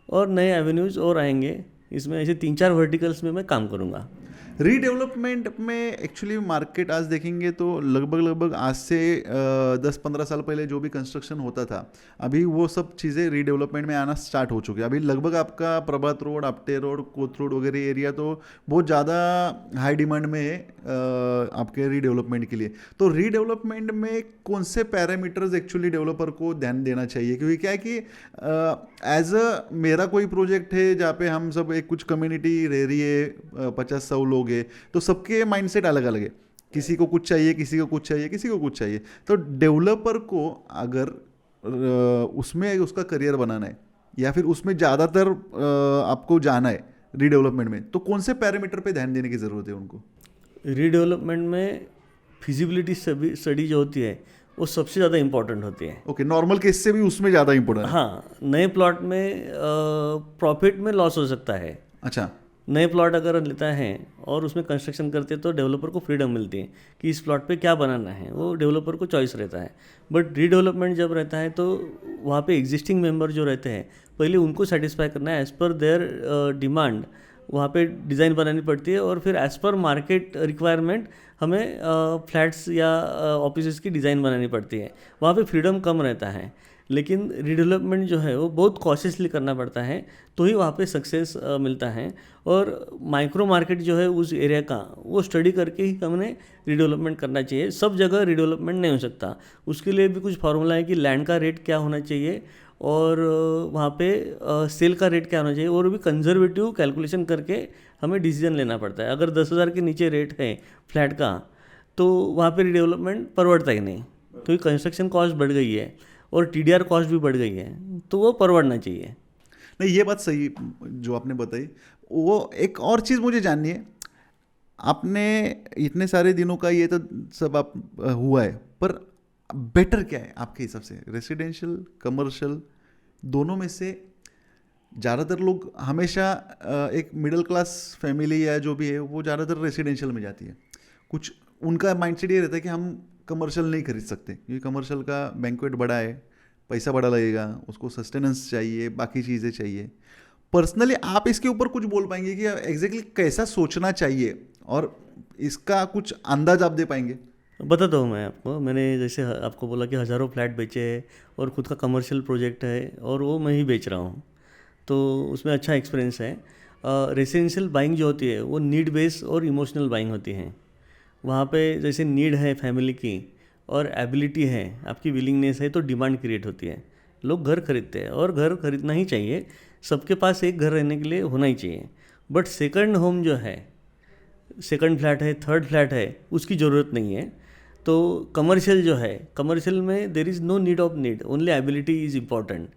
और नए एवेन्यूज़ और आएंगे। इसमें ऐसे 3-4 वर्टिकल्स में मैं काम करूँगा। रीडेवलपमेंट में एक्चुअली मार्केट आज देखेंगे तो लगभग आज से 10-15 साल पहले जो भी कंस्ट्रक्शन होता था, अभी वो सब चीज़ें रीडेवलपमेंट में आना स्टार्ट हो चुकी है। अभी लगभग आपका प्रभात रोड, आपटे रोड, कोथ रोड वगैरह एरिया तो बहुत ज़्यादा हाई डिमांड में है आपके रीडेवलपमेंट के लिए। तो रीडेवलपमेंट में कौन से पैरामीटर्स एक्चुअली डेवलपर को ध्यान देना चाहिए? क्योंकि क्या है कि एज मेरा कोई प्रोजेक्ट है जहाँ पे हम सब एक कुछ कम्युनिटी रह रही है, 50-100 लोग है, तो सबके माइंडसेट अलग अलग है। किसी को कुछ चाहिए, किसी को कुछ चाहिए, किसी को कुछ चाहिए। तो डेवलपर को अगर उसमें उसका करियर बनाना है या फिर उसमें ज़्यादातर आपको जाना है रीडेवलपमेंट में, तो कौन से पैरामीटर पे ध्यान देने की ज़रूरत है उनको? रीडेवलपमेंट में फिजिबिलिटी स्टडी जो होती है वो सबसे ज़्यादा इम्पोर्टेंट होती है। ओके, नॉर्मल केस से भी उसमें ज़्यादा इम्पोर्टेंट है। हाँ, नए प्लॉट में प्रॉफिट में लॉस हो सकता है। अच्छा, नए प्लॉट अगर लेता है और उसमें कंस्ट्रक्शन करते हैं तो डेवलपर को फ्रीडम मिलती है कि इस प्लॉट पे क्या बनाना है, वो डेवलपर को चॉइस रहता है। बट रीडेवलपमेंट जब रहता है तो वहाँ पे एग्जिस्टिंग मेंबर जो रहते हैं पहले उनको सेटिस्फाई करना है, एज़ पर देयर डिमांड वहाँ पे डिज़ाइन बनानी पड़ती है और फिर एज़ पर मार्केट रिक्वायरमेंट हमें फ्लैट्स या ऑफिसेस की डिज़ाइन बनानी पड़ती है। वहाँ पे फ्रीडम कम रहता है, लेकिन रीडेवलपमेंट जो है वो बहुत कॉशियसली करना पड़ता है, तो ही वहाँ पे सक्सेस मिलता है। और माइक्रो मार्केट जो है उस एरिया का वो स्टडी करके ही हमने रीडेवलपमेंट करना चाहिए। सब जगह रीडेवलपमेंट नहीं हो सकता, उसके लिए भी कुछ फार्मूला है कि लैंड का रेट क्या होना चाहिए और वहाँ पे सेल का रेट क्या होना चाहिए, और भी कंजर्वेटिव कैलकुलेशन करके हमें डिसीजन लेना पड़ता है। अगर 10,000 के नीचे रेट है फ्लैट का तो वहाँ पे रीडेवलपमेंट परवड़ता ही नहीं, क्योंकि कंस्ट्रक्शन कॉस्ट बढ़ गई है और टीडीआर कॉस्ट भी बढ़ गई है, तो वो परवड़ना चाहिए। नहीं, ये बात सही जो आपने बताई। वो एक और चीज़ मुझे जाननी है, आपने इतने सारे दिनों का ये तो सब आप हुआ है, पर बेटर क्या है आपके हिसाब से? रेसिडेंशियल, कमर्शियल, दोनों में से ज़्यादातर लोग हमेशा एक मिडिल क्लास फैमिली या जो भी है वो ज़्यादातर रेसिडेंशियल में जाती है। कुछ उनका माइंडसेट ये रहता है कि हम कमर्शियल नहीं खरीद सकते क्योंकि कमर्शियल का बैंक्वेट बड़ा है, पैसा बड़ा लगेगा, उसको सस्टेनेंस चाहिए, बाकी चीज़ें चाहिए। पर्सनली आप इसके ऊपर कुछ बोल पाएंगे कि एग्जैक्टली कैसा सोचना चाहिए और इसका कुछ अंदाज आप दे पाएंगे? बताता हूँ मैं आपको। मैंने जैसे आपको बोला कि हज़ारों फ्लैट बेचे हैं और ख़ुद का कमर्शियल प्रोजेक्ट है और वो मैं ही बेच रहा हूँ, तो उसमें अच्छा एक्सपीरियंस है। रेसिडेंशियल बाइंग जो होती है वो नीड बेस और इमोशनल बाइंग होती है। वहाँ पे जैसे नीड है फैमिली की और एबिलिटी है, आपकी विलिंगनेस है, तो डिमांड क्रिएट होती है। लोग घर खरीदते हैं और घर खरीदना ही चाहिए, सबके पास एक घर रहने के लिए होना ही चाहिए। बट सेकंड होम जो है, सेकंड फ्लैट है, थर्ड फ्लैट है, उसकी ज़रूरत नहीं है। तो कमर्शियल जो है, कमर्शियल में there is no need of need, only ability is important.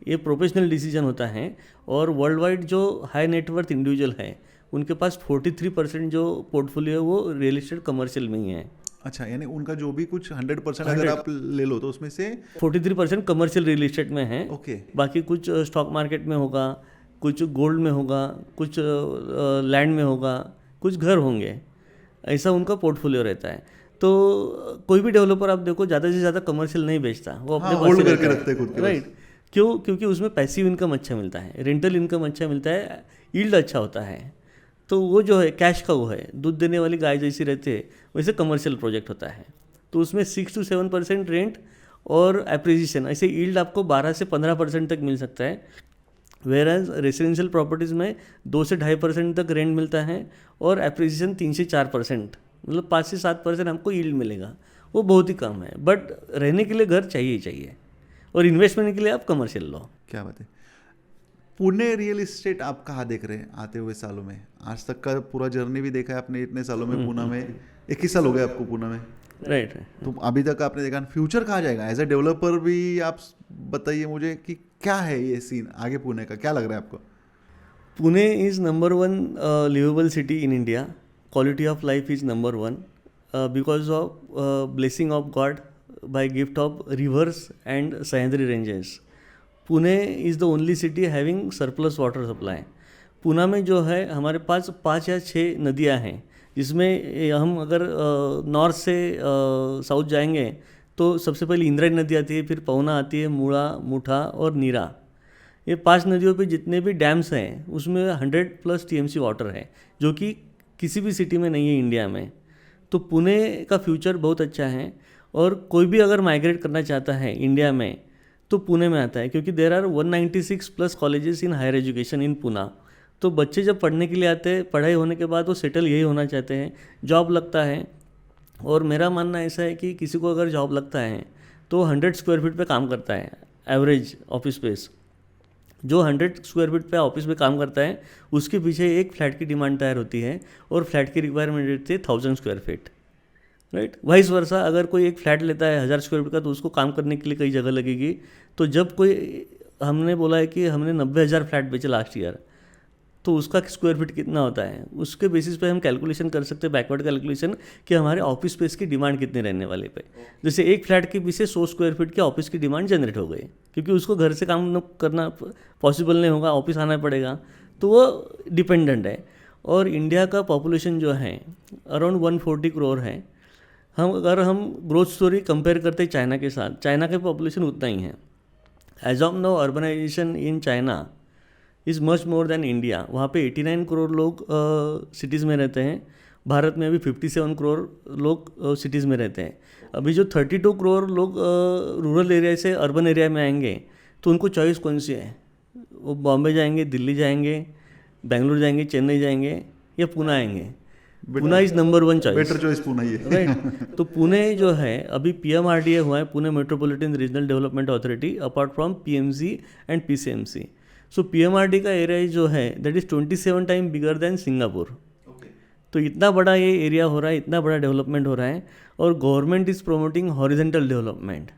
ये प्रोफेशनल डिसीजन होता है। और वर्ल्ड वाइड जो हाई नेटवर्थ इंडिविजुअल है उनके पास 43% जो पोर्टफोलियो है वो रियल एस्टेट कमर्शियल में ही है। अच्छा, यानी उनका जो भी कुछ 100% अगर आप ले लो तो उसमें से 43% कमर्शियल रियल एस्टेट में है। ओके। बाकी कुछ स्टॉक मार्केट में होगा, कुछ गोल्ड में होगा, कुछ लैंड में होगा, कुछ घर होंगे, ऐसा उनका पोर्टफोलियो रहता है। तो कोई भी डेवलपर आप देखो ज़्यादा से ज़्यादा कमर्शियल नहीं बेचता, वो अपने पास होल्ड करके रखते हैं खुद के पास। राइट। क्यों? क्योंकि उसमें पैसिव इनकम अच्छा मिलता है, रेंटल इनकम अच्छा मिलता है, यील्ड अच्छा होता है। तो वो जो है कैश का वो है, दूध देने वाली गाय जैसी रहती है, वैसे कमर्शियल प्रोजेक्ट होता है। तो उसमें 6 to 7% रेंट और एप्रिसिएशन, ऐसे यील्ड आपको 12 से 15% तक मिल सकता है। वेयर एज रेसिडेंशियल प्रॉपर्टीज़ में 2 से 2.5% तक रेंट मिलता है और एप्रिसिएशन 3 से 4%, मतलब 5 से 7% हमको यील्ड मिलेगा। वो बहुत ही कम है, बट रहने के लिए घर चाहिए ही चाहिए और इन्वेस्टमेंट के लिए आप कमर्शियल लो। क्या बात है। पुणे रियल इस्टेट आप कहाँ देख रहे हैं आते हुए सालों में? आज तक का पूरा जर्नी भी देखा है आपने इतने सालों में पुणे में, 21 साल हो गए आपको पुणे में। राइट। तो अभी तक आपने देखा, फ्यूचर कहाँ जाएगा? एज ए डेवलपर भी आप बताइए मुझे कि क्या है ये सीन आगे पुणे का, क्या लग रहा है आपको? Pune is number 1 liveable city in India. Quality of life is number 1 because of blessing of God by gift of rivers and Sahyadri ranges. Pune is the only city having surplus water supply. Pune में जो है हमारे पास 5 या 6 नदियाँ हैं, जिसमें हम अगर नॉर्थ से साउथ जाएंगे तो सबसे पहले इंद्रायणी नदी आती है, फिर पवना आती है, मूड़ा, मुठा और नीरा। ये 5 नदियों पे जितने भी डैम्स हैं उसमें 100+ TMC वाटर है, जो कि किसी भी सिटी में नहीं है इंडिया में। तो पुणे का फ्यूचर बहुत अच्छा है, और कोई भी अगर माइग्रेट करना चाहता है इंडिया में तो पुणे में आता है, क्योंकि there are 196 plus colleges in higher education in Pune. तो बच्चे जब पढ़ने के लिए आते हैं, पढ़ाई होने के बाद वो सेटल यही होना चाहते हैं, जॉब लगता है। और मेरा मानना ऐसा है कि किसी को अगर जॉब लगता है तो 100 स्क्वायर फीट पे काम करता है एवरेज ऑफिस स्पेस। जो 100 स्क्वायर फीट पे ऑफिस में काम करता है उसके पीछे एक फ्लैट की डिमांड तैयार होती है, और फ्लैट की रिक्वायरमेंट रहती है 1000 square feet, right. Vice versa, अगर कोई एक फ्लैट लेता है 1000 स्क्वायर फीट का तो उसको काम करने के लिए कई जगह लगेगी। तो जब कोई, हमने बोला है कि हमने 90,000 फ्लैट बेचे लास्ट ईयर, तो उसका स्क्वायर फीट कितना होता है, उसके बेसिस पे हम कैलकुलेशन कर सकते हैं, बैकवर्ड कैलकुलेशन, कि हमारे ऑफिस स्पेस की डिमांड कितनी रहने वाले पे। जैसे एक फ्लैट के पीछे 100 स्क्वायर फीट की ऑफिस की डिमांड जनरेट हो गई, क्योंकि उसको घर से काम करना पॉसिबल नहीं होगा, ऑफिस आना पड़ेगा, तो वो डिपेंडेंट है। और इंडिया का पॉपुलेशन जो है अराउंड 140 करोड़ है। अगर हम ग्रोथ स्टोरी कंपेयर करते हैं चाइना के साथ, चाइना का पॉपुलेशन उतना ही है। As of now urbanisation in China is much more than India. वहाँ पे 89 करोड़ लोग सिटीज़ में रहते हैं। भारत में अभी 57 करोड़ लोग सिटीज़ में रहते हैं। अभी जो 32 करोड़ लोग रूरल एरिया से अर्बन एरिया में आएंगे, तो उनको चॉइस कौन सी है? वो बॉम्बे जाएंगे, दिल्ली जाएंगे, बेंगलुरु जाएंगे, चेन्नई जाएंगे, या पुणे आएंगे? Pune is number 1 choice. Better choice Pune ही है, राइट। तो पुणे जो है अभी PMRDA हुआ है, Pune metropolitan regional development authority, apart from PMC and PCMC। So PMRD का एरिया जो है that is 27 time bigger than Singapore. तो इतना बड़ा ये एरिया हो रहा है, इतना बड़ा डेवलपमेंट हो रहा है, और government is promoting horizontal development.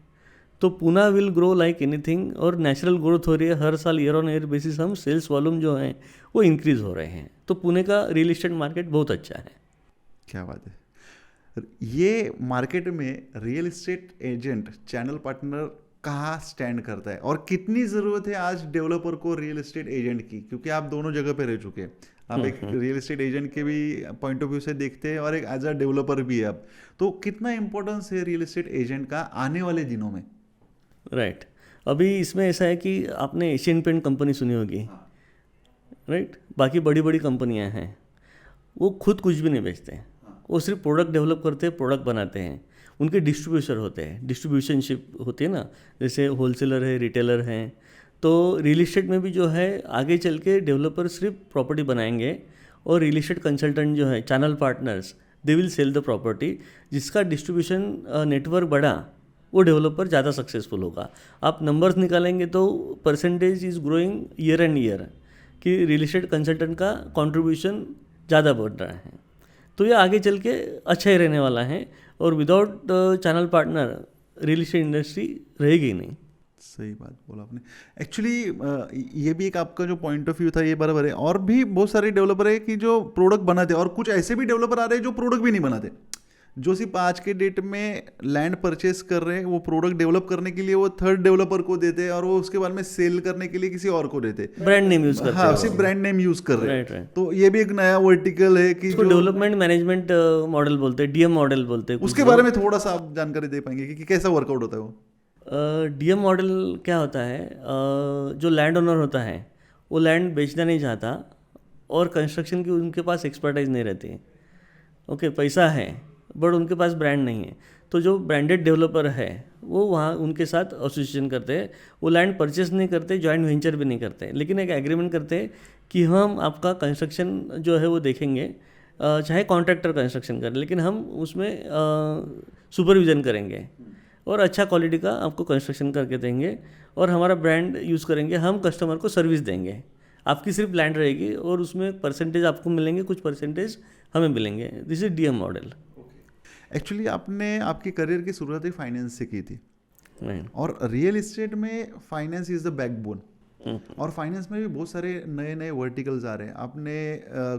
तो Pune will grow like anything, और नेचुरल ग्रोथ हो रही है हर साल, ईयर ऑन ईयर बेसिस हम सेल्स वॉल्यूम जो हैं वो इंक्रीज़ हो रहे हैं। तो पुणे का रियल इस्टेट मार्केट बहुत अच्छा है। क्या बात है। ये मार्केट में real estate agent, channel partner कहाँ स्टैंड करता है, और कितनी ज़रूरत है आज डेवलपर को रियल इस्टेट एजेंट की? क्योंकि आप दोनों जगह पे रह चुके हैं, आप एक रियल इस्टेट एजेंट के भी पॉइंट ऑफ व्यू से देखते हैं और एक एज अ डेवलपर भी है आप। तो कितना इंपॉर्टेंस है रियल इस्टेट एजेंट का आने वाले दिनों में? राइट। अभी इसमें ऐसा है कि आपने एशियन पेंट कंपनी सुनी होगी, राइट। बाकी बड़ी बड़ी कंपनियां हैं, वो खुद कुछ भी नहीं बेचते, वो सिर्फ प्रोडक्ट डेवलप करते हैं, प्रोडक्ट बनाते हैं। उनके डिस्ट्रीब्यूटर होते हैं, डिस्ट्रीब्यूशनशिप होती है ना, जैसे होलसेलर है, रिटेलर हैं। तो रियल इस्टेट में भी जो है आगे चल के डेवलपर सिर्फ प्रॉपर्टी बनाएंगे, और रियल इस्टेट कंसल्टेंट जो है, channel partners, they will sell the property. जिसका डिस्ट्रीब्यूशन नेटवर्क बढ़ा, वो डेवलपर ज़्यादा सक्सेसफुल होगा। आप नंबर्स निकालेंगे तो percentage is growing year and year, कि रियल इस्टेट कंसल्टेंट का कॉन्ट्रीब्यूशन ज़्यादा बढ़ रहा है। तो ये आगे चल के अच्छा ही रहने वाला है, और without channel partner real estate industry रहेगी ही नहीं। सही बात बोला आपने। एक्चुअली ये भी एक आपका जो पॉइंट ऑफ व्यू था ये बराबर है। और भी बहुत सारे डेवलपर है कि जो प्रोडक्ट बनाते हैं, और कुछ ऐसे भी डेवलपर आ रहे हैं जो प्रोडक्ट भी नहीं बनाते, जो सिर्फ आज के डेट में लैंड परचेस कर रहे हैं, वो प्रोडक्ट डेवलप करने के लिए वो थर्ड डेवलपर को देते हैं, और वो उसके बाद में सेल करने के लिए किसी और को देते हैं, ब्रांड नेम यूज करते हैं। हाँ, सिर्फ ब्रांड नेम यूज कर रहे हैं। तो ये भी एक नया वर्टिकल है कि जो डेवलपमेंट मैनेजमेंट मॉडल बोलते हैं, DM मॉडल बोलते हैं। उसके बारे में थोड़ा सा आप जानकारी दे पाएंगे कि कैसा वर्कआउट होता है वो? DM मॉडल क्या होता है, जो लैंड ओनर होता है वो लैंड बेचना नहीं चाहता, और कंस्ट्रक्शन की उनके पास एक्सपर्टाइज नहीं रहती। ओके, पैसा है बट उनके पास ब्रांड नहीं है। तो जो ब्रांडेड डेवलपर है वो वहाँ उनके साथ एसोसिएशन करते हैं। वो लैंड परचेस नहीं करते, जॉइंट वेंचर भी नहीं करते, लेकिन एक एग्रीमेंट करते हैं कि हम आपका कंस्ट्रक्शन जो है वो देखेंगे, चाहे कॉन्ट्रैक्टर कंस्ट्रक्शन करें, लेकिन हम उसमें सुपरविज़न करेंगे, और अच्छा क्वालिटी का आपको कंस्ट्रक्शन करके देंगे, और हमारा ब्रांड यूज़ करेंगे, हम कस्टमर को सर्विस देंगे। आपकी सिर्फ लैंड रहेगी, और उसमें परसेंटेज आपको मिलेंगे, कुछ परसेंटेज हमें मिलेंगे। This is DM model. Actually आपने आपकी करियर की शुरुआत ही फाइनेंस से की थी, और रियल इस्टेट में फाइनेंस इज़ द बैकबोन, और फाइनेंस में भी बहुत सारे नए नए वर्टिकल्स आ रहे हैं। आपने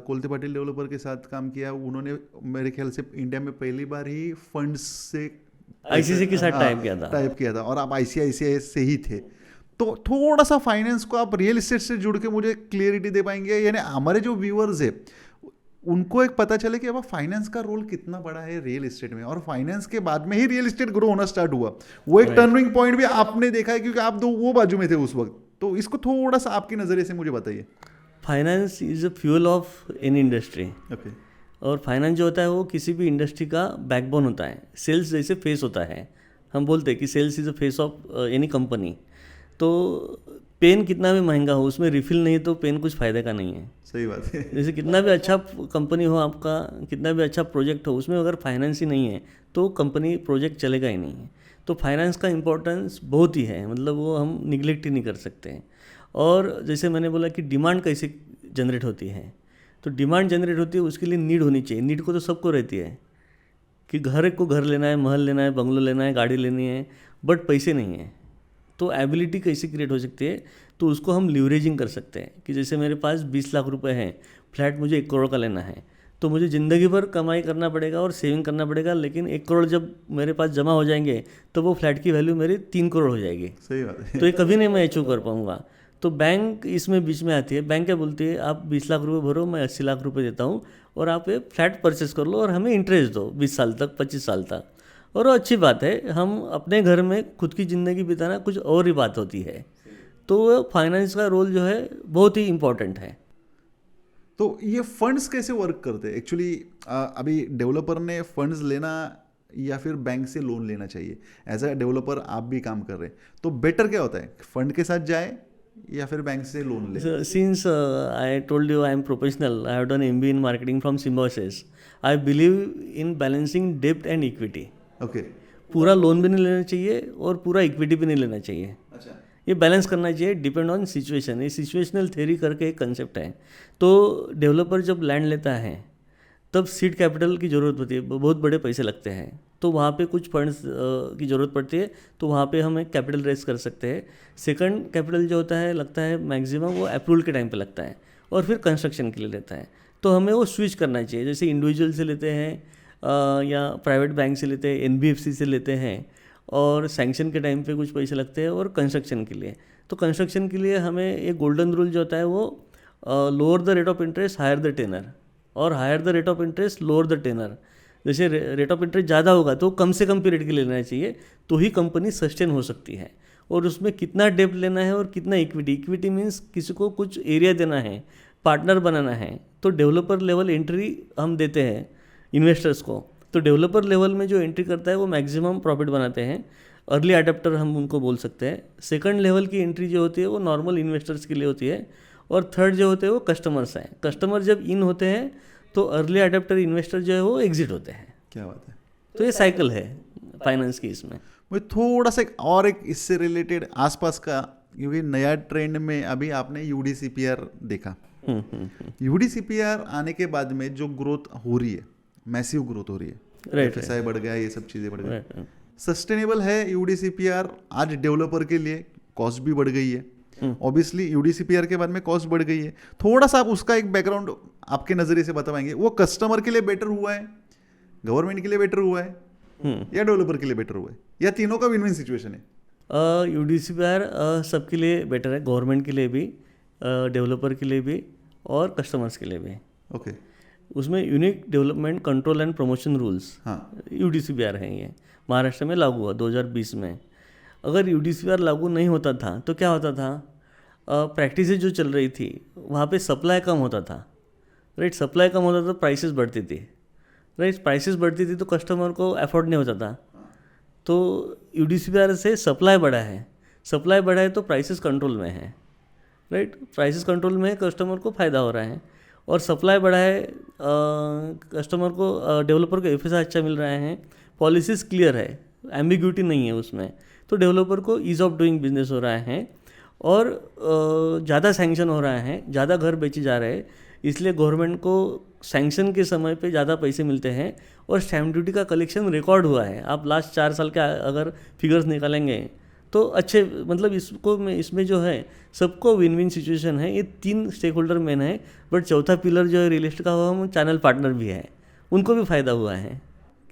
कोलते पाटिल डेवलपर के साथ काम किया, उन्होंने मेरे ख्याल से इंडिया में पहली बार ही फंड्स से ICICI के साथ टाइप किया था, और आप ICICI से ही थे। तो थोड़ा सा फाइनेंस को आप रियल इस्टेट से जुड़ के मुझे क्लियरिटी दे पाएंगे, यानी हमारे जो व्यूअर्स है उनको एक पता चले कि अब फाइनेंस का रोल कितना बड़ा है रियल इस्टेट में, और फाइनेंस के बाद में ही रियल इस्टेट ग्रो होना स्टार्ट हुआ। वो एक टर्निंग पॉइंट भी आपने देखा है, क्योंकि आप दो वो बाजू में थे उस वक्त। तो इसको थोड़ा सा आपकी नज़रिए से मुझे बताइए। Finance is a fuel of any industry. Okay. और फाइनेंस जो होता है वो किसी भी इंडस्ट्री का बैकबोन होता है, सेल्स जैसे फेस होता है। हम बोलते हैं कि sales is a face of any company. तो पेन कितना भी महंगा हो, उसमें रिफिल नहीं तो पेन कुछ फ़ायदे का नहीं है। सही बात है। जैसे कितना भी अच्छा कंपनी हो आपका, कितना भी अच्छा प्रोजेक्ट हो, उसमें अगर फाइनेंस ही नहीं है तो कंपनी प्रोजेक्ट चलेगा ही नहीं है। तो फाइनेंस का इम्पोर्टेंस बहुत ही है, मतलब वो हम निगलेक्ट ही नहीं कर सकते हैं। और जैसे मैंने बोला कि डिमांड कैसे जनरेट होती है, तो डिमांड जनरेट होती है उसके लिए नीड होनी चाहिए। नीड को तो सबको रहती है कि घर को घर लेना है, महल लेना है, बंगलो लेना है, गाड़ी लेनी है, बट पैसे नहीं है। तो एबिलिटी कैसे क्रिएट हो सकती है, तो उसको हम लीवरेजिंग कर सकते हैं कि जैसे मेरे पास 20 लाख रुपए हैं, फ्लैट मुझे 1 करोड़ का लेना है, तो मुझे ज़िंदगी भर कमाई करना पड़ेगा और सेविंग करना पड़ेगा, लेकिन 1 करोड़ जब मेरे पास जमा हो जाएंगे तो वो फ्लैट की वैल्यू मेरी 3 करोड़ हो जाएगी। सही बात है। तो ये कभी नहीं मैं अचीव कर पाऊंगा। तो बैंक इसमें बीच में आती है। बैंक क्या बोलती है, आप 20 लाख रुपए भरो, मैं 80 लाख रुपए देता हूँ और आप ये फ्लैट परचेस कर लो और हमें इंटरेस्ट दो 20 साल तक, 25 साल तक। और वो अच्छी बात है, हम अपने घर में खुद की ज़िंदगी बिताना कुछ और ही बात होती है। तो फाइनेंस का रोल जो है बहुत ही इम्पोर्टेंट है। तो ये फंड्स कैसे वर्क करते हैं एक्चुअली? अभी डेवलपर ने फंड्स लेना या फिर बैंक से लोन लेना चाहिए? एज अ डेवलपर आप भी काम कर रहे हैं, तो बेटर क्या होता है, फंड के साथ जाए या फिर बैंक से लोन ले? Since I told you I am professional, I have done MBA in marketing from Symbiosis. I believe in balancing debt and equity. Okay. पूरा लोन भी नहीं लेना चाहिए और पूरा इक्विटी भी नहीं लेना चाहिए। अच्छा। ये बैलेंस करना चाहिए, डिपेंड ऑन सिचुएशन। ये सिचुएशनल थ्योरी करके एक कंसेप्ट है। तो डेवलपर जब लैंड लेता है तब सीड कैपिटल की ज़रूरत होती है, बहुत बड़े पैसे लगते हैं, तो वहाँ पे कुछ फंड्स की ज़रूरत पड़ती है, तो वहाँ पे हम एक कैपिटल रेस कर सकते हैं। सेकंड कैपिटल जो होता है लगता है मैक्सिमम वो अप्रूवल के टाइम पे लगता है और फिर कंस्ट्रक्शन के लिए लेता है। तो हमें वो स्विच करना चाहिए, जैसे इंडिविजुअल से लेते हैं या प्राइवेट बैंक से लेते हैं, NBFC से लेते हैं, और सैंक्शन के टाइम पे कुछ पैसे लगते हैं, और कंस्ट्रक्शन के लिए। तो कंस्ट्रक्शन के लिए हमें एक गोल्डन रूल जो होता है वो lower the rate of interest higher the tenor, और higher the rate of interest lower the tenor. जैसे रेट ऑफ इंटरेस्ट ज़्यादा होगा तो कम से कम पीरियड के लिए लेना चाहिए, तो ही कंपनी सस्टेन हो सकती है। और उसमें कितना डेब्ट लेना है और कितना इक्विटी। इक्विटी मीन्स किसी को कुछ एरिया देना है, पार्टनर बनाना है, तो डेवलपर लेवल एंट्री हम देते हैं इन्वेस्टर्स को। तो डेवलपर लेवल में जो एंट्री करता है वो मैक्सिमम प्रॉफिट बनाते हैं, अर्ली अडेप्टर हम उनको बोल सकते हैं। सेकंड लेवल की एंट्री जो होती है वो नॉर्मल इन्वेस्टर्स के लिए होती है, और थर्ड जो होते हैं वो कस्टमर्स हैं। कस्टमर जब इन होते हैं तो अर्ली अडेप्टर इन्वेस्टर जो है वो एग्जिट होते हैं। क्या बात है। तो ये साइकिल है फाइनेंस की। इसमें मुझे थोड़ा सा एक इससे रिलेटेड आसपास का, क्योंकि नया ट्रेंड में अभी आपने UDCPR देखा। UDCPR आने के बाद में जो ग्रोथ हो रही है, मैसिव ग्रोथ हो रही है, FSI बढ़ गया, ये सब चीज़ें बढ़ गई, सस्टेनेबल है UDCPR? आज डेवलपर के लिए कॉस्ट भी बढ़ गई है, ऑब्वियसली UDCPR के बाद में कॉस्ट बढ़ गई है। थोड़ा सा आप उसका एक बैकग्राउंड आपके नज़रिए से बताएंगे, वो कस्टमर के लिए बेटर हुआ है, गवर्नमेंट के लिए बेटर हुआ है, या डेवलपर के लिए बेटर हुआ है, या तीनों का विन विन सिचुएशन है? UDCPR सबके लिए बेटर है, गवर्नमेंट के लिए भी, डेवलपर के लिए भी, और कस्टमर्स के लिए भी। ओके। उसमें unique development control and promotion rules, हाँ, UDCPR हैं। ये महाराष्ट्र में लागू हुआ 2020 में। अगर UDCPR लागू नहीं होता था तो क्या होता था, प्रैक्टिसेस जो चल रही थी वहाँ पे सप्लाई कम होता था, राइट। सप्लाई कम होता था तो प्राइसेस बढ़ती थी, राइट। प्राइसेस बढ़ती थी तो कस्टमर को अफोर्ड नहीं होता था। तो UDCPR से सप्लाई बढ़ा है, सप्लाई बढ़ा है तो प्राइसेस कंट्रोल में है, राइट। प्राइसेस कंट्रोल में है, कस्टमर को फ़ायदा हो रहा है। और सप्लाई बढ़ा है, कस्टमर को, डेवलपर को FSI अच्छा मिल रहा है, पॉलिसीज़ क्लियर है, एम्बिग्यूटी नहीं है उसमें, तो डेवलपर को ईज़ ऑफ डूइंग बिजनेस हो रहा है, और ज़्यादा सैंक्शन हो रहा है, ज़्यादा घर बेचे जा रहे हैं। इसलिए गवर्नमेंट को सैंक्शन के समय पे ज़्यादा पैसे मिलते हैं, और स्टैम्प ड्यूटी का कलेक्शन रिकॉर्ड हुआ है। आप लास्ट 4 साल के अगर फिगर्स निकालेंगे तो अच्छे, मतलब इसमें जो है सबको विन विन सिचुएशन है। ये 3 स्टेक होल्डर मेन है, बट चौथा पिलर जो है रियल एस्टेट का, वो हम चैनल पार्टनर भी है, उनको भी फ़ायदा हुआ है।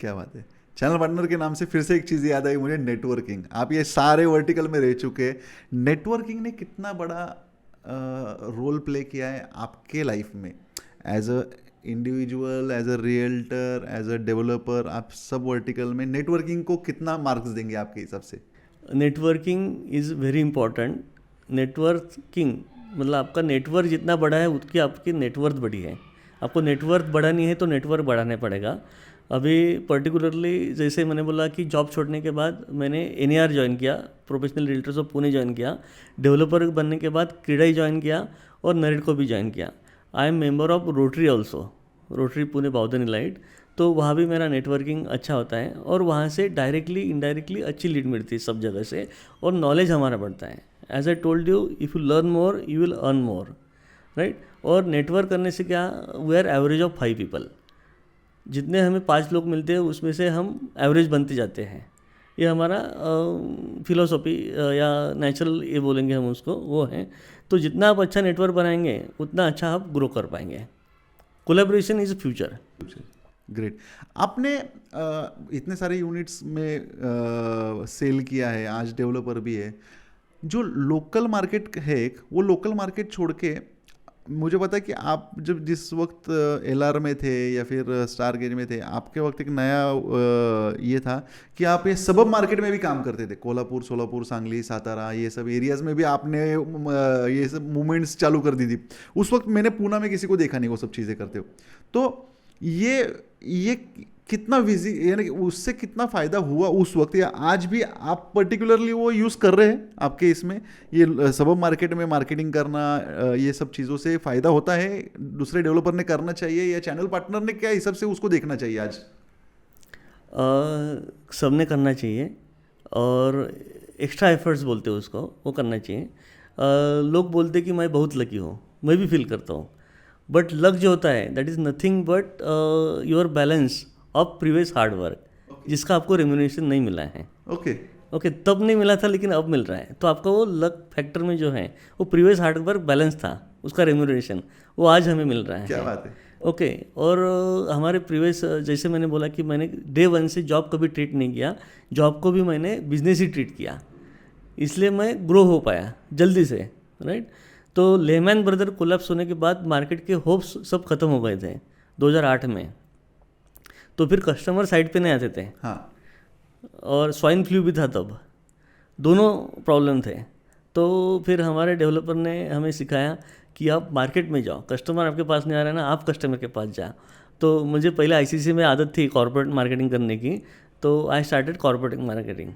क्या बात है। चैनल पार्टनर के नाम से फिर से एक चीज़ याद आई मुझे, नेटवर्किंग। आप ये सारे वर्टिकल में रह चुके, नेटवर्किंग ने कितना बड़ा रोल प्ले किया है आपके लाइफ में, as a individual, as a realtor, as a developer? आप सब वर्टिकल में नेटवर्किंग को कितना मार्क्स देंगे आपके हिसाब से? Networking is very important. Networking मतलब आपका नेटवर्क जितना बड़ा है उतनी आपकी नेटवर्थ बड़ी है। आपको नेटवर्क बढ़ानी है तो नेटवर्क बढ़ाने पड़ेगा। अभी पर्टिकुलरली जैसे मैंने बोला कि जॉब छोड़ने के बाद मैंने NAR ज्वाइन किया, professional realtors of Pune join किया, डेवलपर बनने के बाद क्रीडाई ज्वाइन किया और नरेटको भी ज्वाइन किया। I am member of Rotary also, Rotary Pune Bavdhan light, तो वहाँ भी मेरा नेटवर्किंग अच्छा होता है और वहाँ से डायरेक्टली इनडायरेक्टली अच्छी लीड मिलती है सब जगह से और नॉलेज हमारा बढ़ता है। As I told you, if you learn more you will earn more, right. और नेटवर्क करने से क्या, we are average of 5 people, जितने हमें 5 लोग मिलते हैं उसमें से हम एवरेज बनते जाते हैं। ये हमारा फिलोसॉफी या नेचुरल ये बोलेंगे हम उसको, वो है। तो जितना आप अच्छा नेटवर्क बनाएंगे उतना अच्छा आप ग्रो कर पाएंगे। Collaboration is future. ग्रेट। आपने इतने सारे यूनिट्स में सेल किया है, आज डेवलपर भी है। जो लोकल मार्केट है वो लोकल मार्केट छोड़ के, मुझे पता है कि आप जब जिस वक्त LR में थे या फिर स्टार गेज में थे, आपके वक्त एक नया ये था कि आप ये सबब मार्केट में भी काम करते थे। कोल्हापुर, सोलापुर, सांगली, सातारा, ये सब एरियाज़ में भी आपने ये सब मूवमेंट्स चालू कर दी थी। उस वक्त मैंने पूना में किसी को देखा नहीं वो सब चीज़ें करते हो। तो ये कितना यानी उससे कितना फ़ायदा हुआ उस वक्त, या आज भी आप पर्टिकुलरली वो यूज़ कर रहे हैं आपके इसमें, ये सबब मार्केट में मार्केटिंग करना, ये सब चीज़ों से फ़ायदा होता है? दूसरे डेवलपर ने करना चाहिए या चैनल पार्टनर ने क्या हिसाब से उसको देखना चाहिए आज? सबने करना चाहिए और एक्स्ट्रा एफर्ट्स बोलते हैं उसको, वो करना चाहिए। लोग बोलते कि मैं बहुत लकी हूँ, मैं भी फील करता हूँ, बट लक जो होता है that is nothing but your balance of previous hard work, जिसका आपको रेम्यूनरेशन नहीं मिला है। ओके, तब नहीं मिला था लेकिन अब मिल रहा है। तो आपका वो लक फैक्टर में जो है वो प्रीवियस हार्ड वर्क बैलेंस था, उसका रेम्यूनरेशन वो आज हमें मिल रहा है। क्या बात है। ओके, और हमारे प्रीवियस, जैसे मैंने बोला कि मैंने डे 1 से जॉब कभी ट्रीट नहीं किया, जॉब को भी मैंने बिजनेस ही ट्रीट किया, इसलिए मैं ग्रो हो पाया जल्दी से, राइट। तो लेमैन ब्रदर कोलैप्स होने के बाद मार्केट के होप्स सब खत्म हो गए थे 2008 में। तो फिर कस्टमर साइड पे नहीं आते थे। हाँ। और स्वाइन फ्लू भी था तब, दोनों प्रॉब्लम थे। तो फिर हमारे डेवलपर ने हमें सिखाया कि आप मार्केट में जाओ, कस्टमर आपके पास नहीं आ रहा है ना, आप कस्टमर के पास जाओ। तो मुझे पहले ICC में आदत थी कॉर्पोरेट मार्केटिंग करने की, तो आई स्टार्टेड कॉर्पोरेट मार्केटिंग।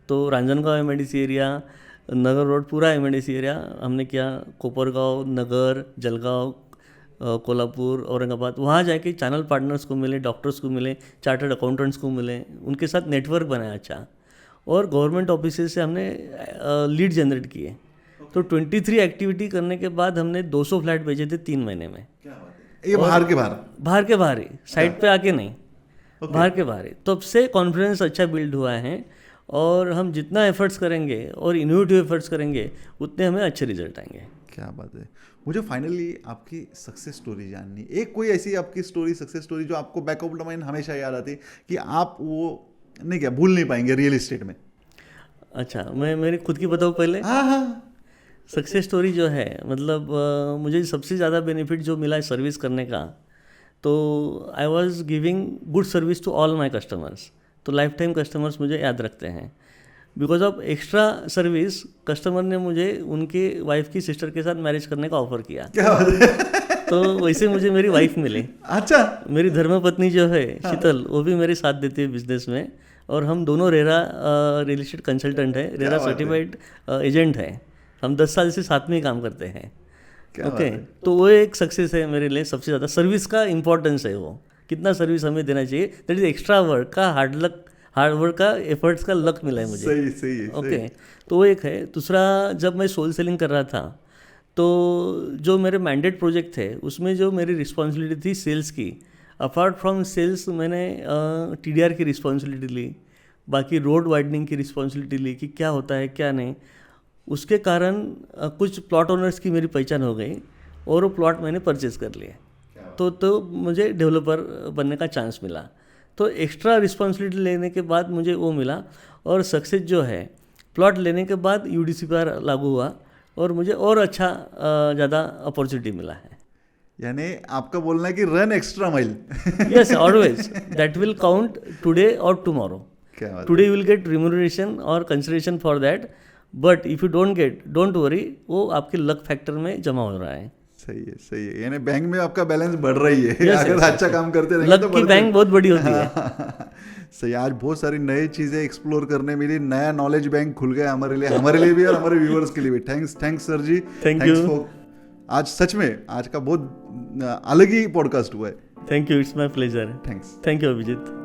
तो रांजनगांव MIDC एरिया, नगर रोड, पूरा MIDC एरिया हमने किया, कोपरगांव, नगर, जलगांव, कोल्हापुर, औरंगाबाद। वहाँ जाके चैनल पार्टनर्स को मिले, डॉक्टर्स को मिले, चार्टर्ड अकाउंटेंट्स को मिले, उनके साथ नेटवर्क बनाया अच्छा। और गवर्नमेंट ऑफिसेज से हमने लीड जनरेट किए। तो 23 एक्टिविटी करने के बाद हमने 200 फ्लैट भेजे थे 3 महीने में। क्या बात है। ये बाहर के बाहर ही, साइट पे आके नहीं, बाहर के बाहर ही। तब से कॉन्फिडेंस अच्छा बिल्ड हुआ है और हम जितना एफर्ट्स करेंगे और इनोवेटिव एफर्ट्स करेंगे उतने हमें अच्छे रिजल्ट आएंगे। क्या बात है। मुझे फाइनली आपकी सक्सेस स्टोरी जाननी, एक कोई ऐसी आपकी स्टोरी, सक्सेस स्टोरी जो आपको बैक ऑफ द माइंड हमेशा याद आती कि आप वो नहीं क्या भूल नहीं पाएंगे रियल एस्टेट में। अच्छा, मैं मेरी खुद की बताऊँ पहले। हाँ। सक्सेस स्टोरी जो है, मतलब मुझे सबसे ज़्यादा बेनिफिट जो मिला है सर्विस करने का, तो I was giving good service to all my customers. तो लाइफ टाइम कस्टमर्स मुझे याद रखते हैं। Because of extra service customer ने मुझे उनके वाइफ की सिस्टर के साथ मैरिज करने का ऑफर किया। क्या बात है। तो वैसे मुझे मेरी वाइफ मिली। अच्छा। मेरी धर्मपत्नी जो है शीतल, वो भी मेरे साथ देती है बिजनेस में, और हम दोनों रेरा रियल एस्टेट कंसल्टेंट है, रेरा सर्टिफाइड एजेंट है। हम 10 साल से साथ में ही काम करते हैं। ओके, तो वो एक सक्सेस है मेरे लिए। सबसे ज़्यादा सर्विस का इम्पोर्टेंस है, वो कितना सर्विस हमें देना चाहिए। दैट इज एक्स्ट्रा वर्क का हार्ड वर्क का एफर्ट्स का लक मिला है मुझे। सही। ओके, तो वो एक है। दूसरा, जब मैं सोल सेलिंग कर रहा था तो जो मेरे मैंडेट प्रोजेक्ट थे उसमें जो मेरी रिस्पॉन्सिबिलिटी थी सेल्स की, अपार्ट फ्रॉम सेल्स मैंने TDR की रिस्पॉन्सिबिलिटी ली, बाकी रोड वाइडनिंग की रिस्पॉन्सिबिलिटी ली कि क्या होता है क्या नहीं। उसके कारण कुछ प्लॉट ओनर्स की मेरी पहचान हो गई और वो प्लॉट मैंने परचेज़ कर लिए। तो मुझे डेवलपर बनने का चांस मिला। तो एक्स्ट्रा रिस्पॉन्सिबिलिटी लेने के बाद मुझे वो मिला। और सक्सेस जो है, प्लॉट लेने के बाद UDCPR लागू हुआ और मुझे और अच्छा ज़्यादा अपॉर्चुनिटी मिला है। यानी आपका बोलना है कि run extra mile. Yes, always that will count today और tomorrow. Today you will get remuneration और consideration for that, but if you don't get, don't worry, वो आपके लक फैक्टर में जमा हो रहा है। सही है, यानी बैंक में आपका बैलेंस बढ़ रही है। अगर अच्छा काम करते रहेंगे तो लक की बैंक बहुत बड़ी होती है। सही, आज बहुत सारी नई चीज़ें एक्सप्लोर करने मिली, नया नॉलेज बैंक खुल गया हमारे लिए भी और हमारे व्यूअर्स के लिए भी। Thanks sir ji, thanks for आज सच में आज का बहुत अलग ही पॉडकास्ट हुआ है। Thank you, it's my pleasure. Thanks. Thank you Abhijit.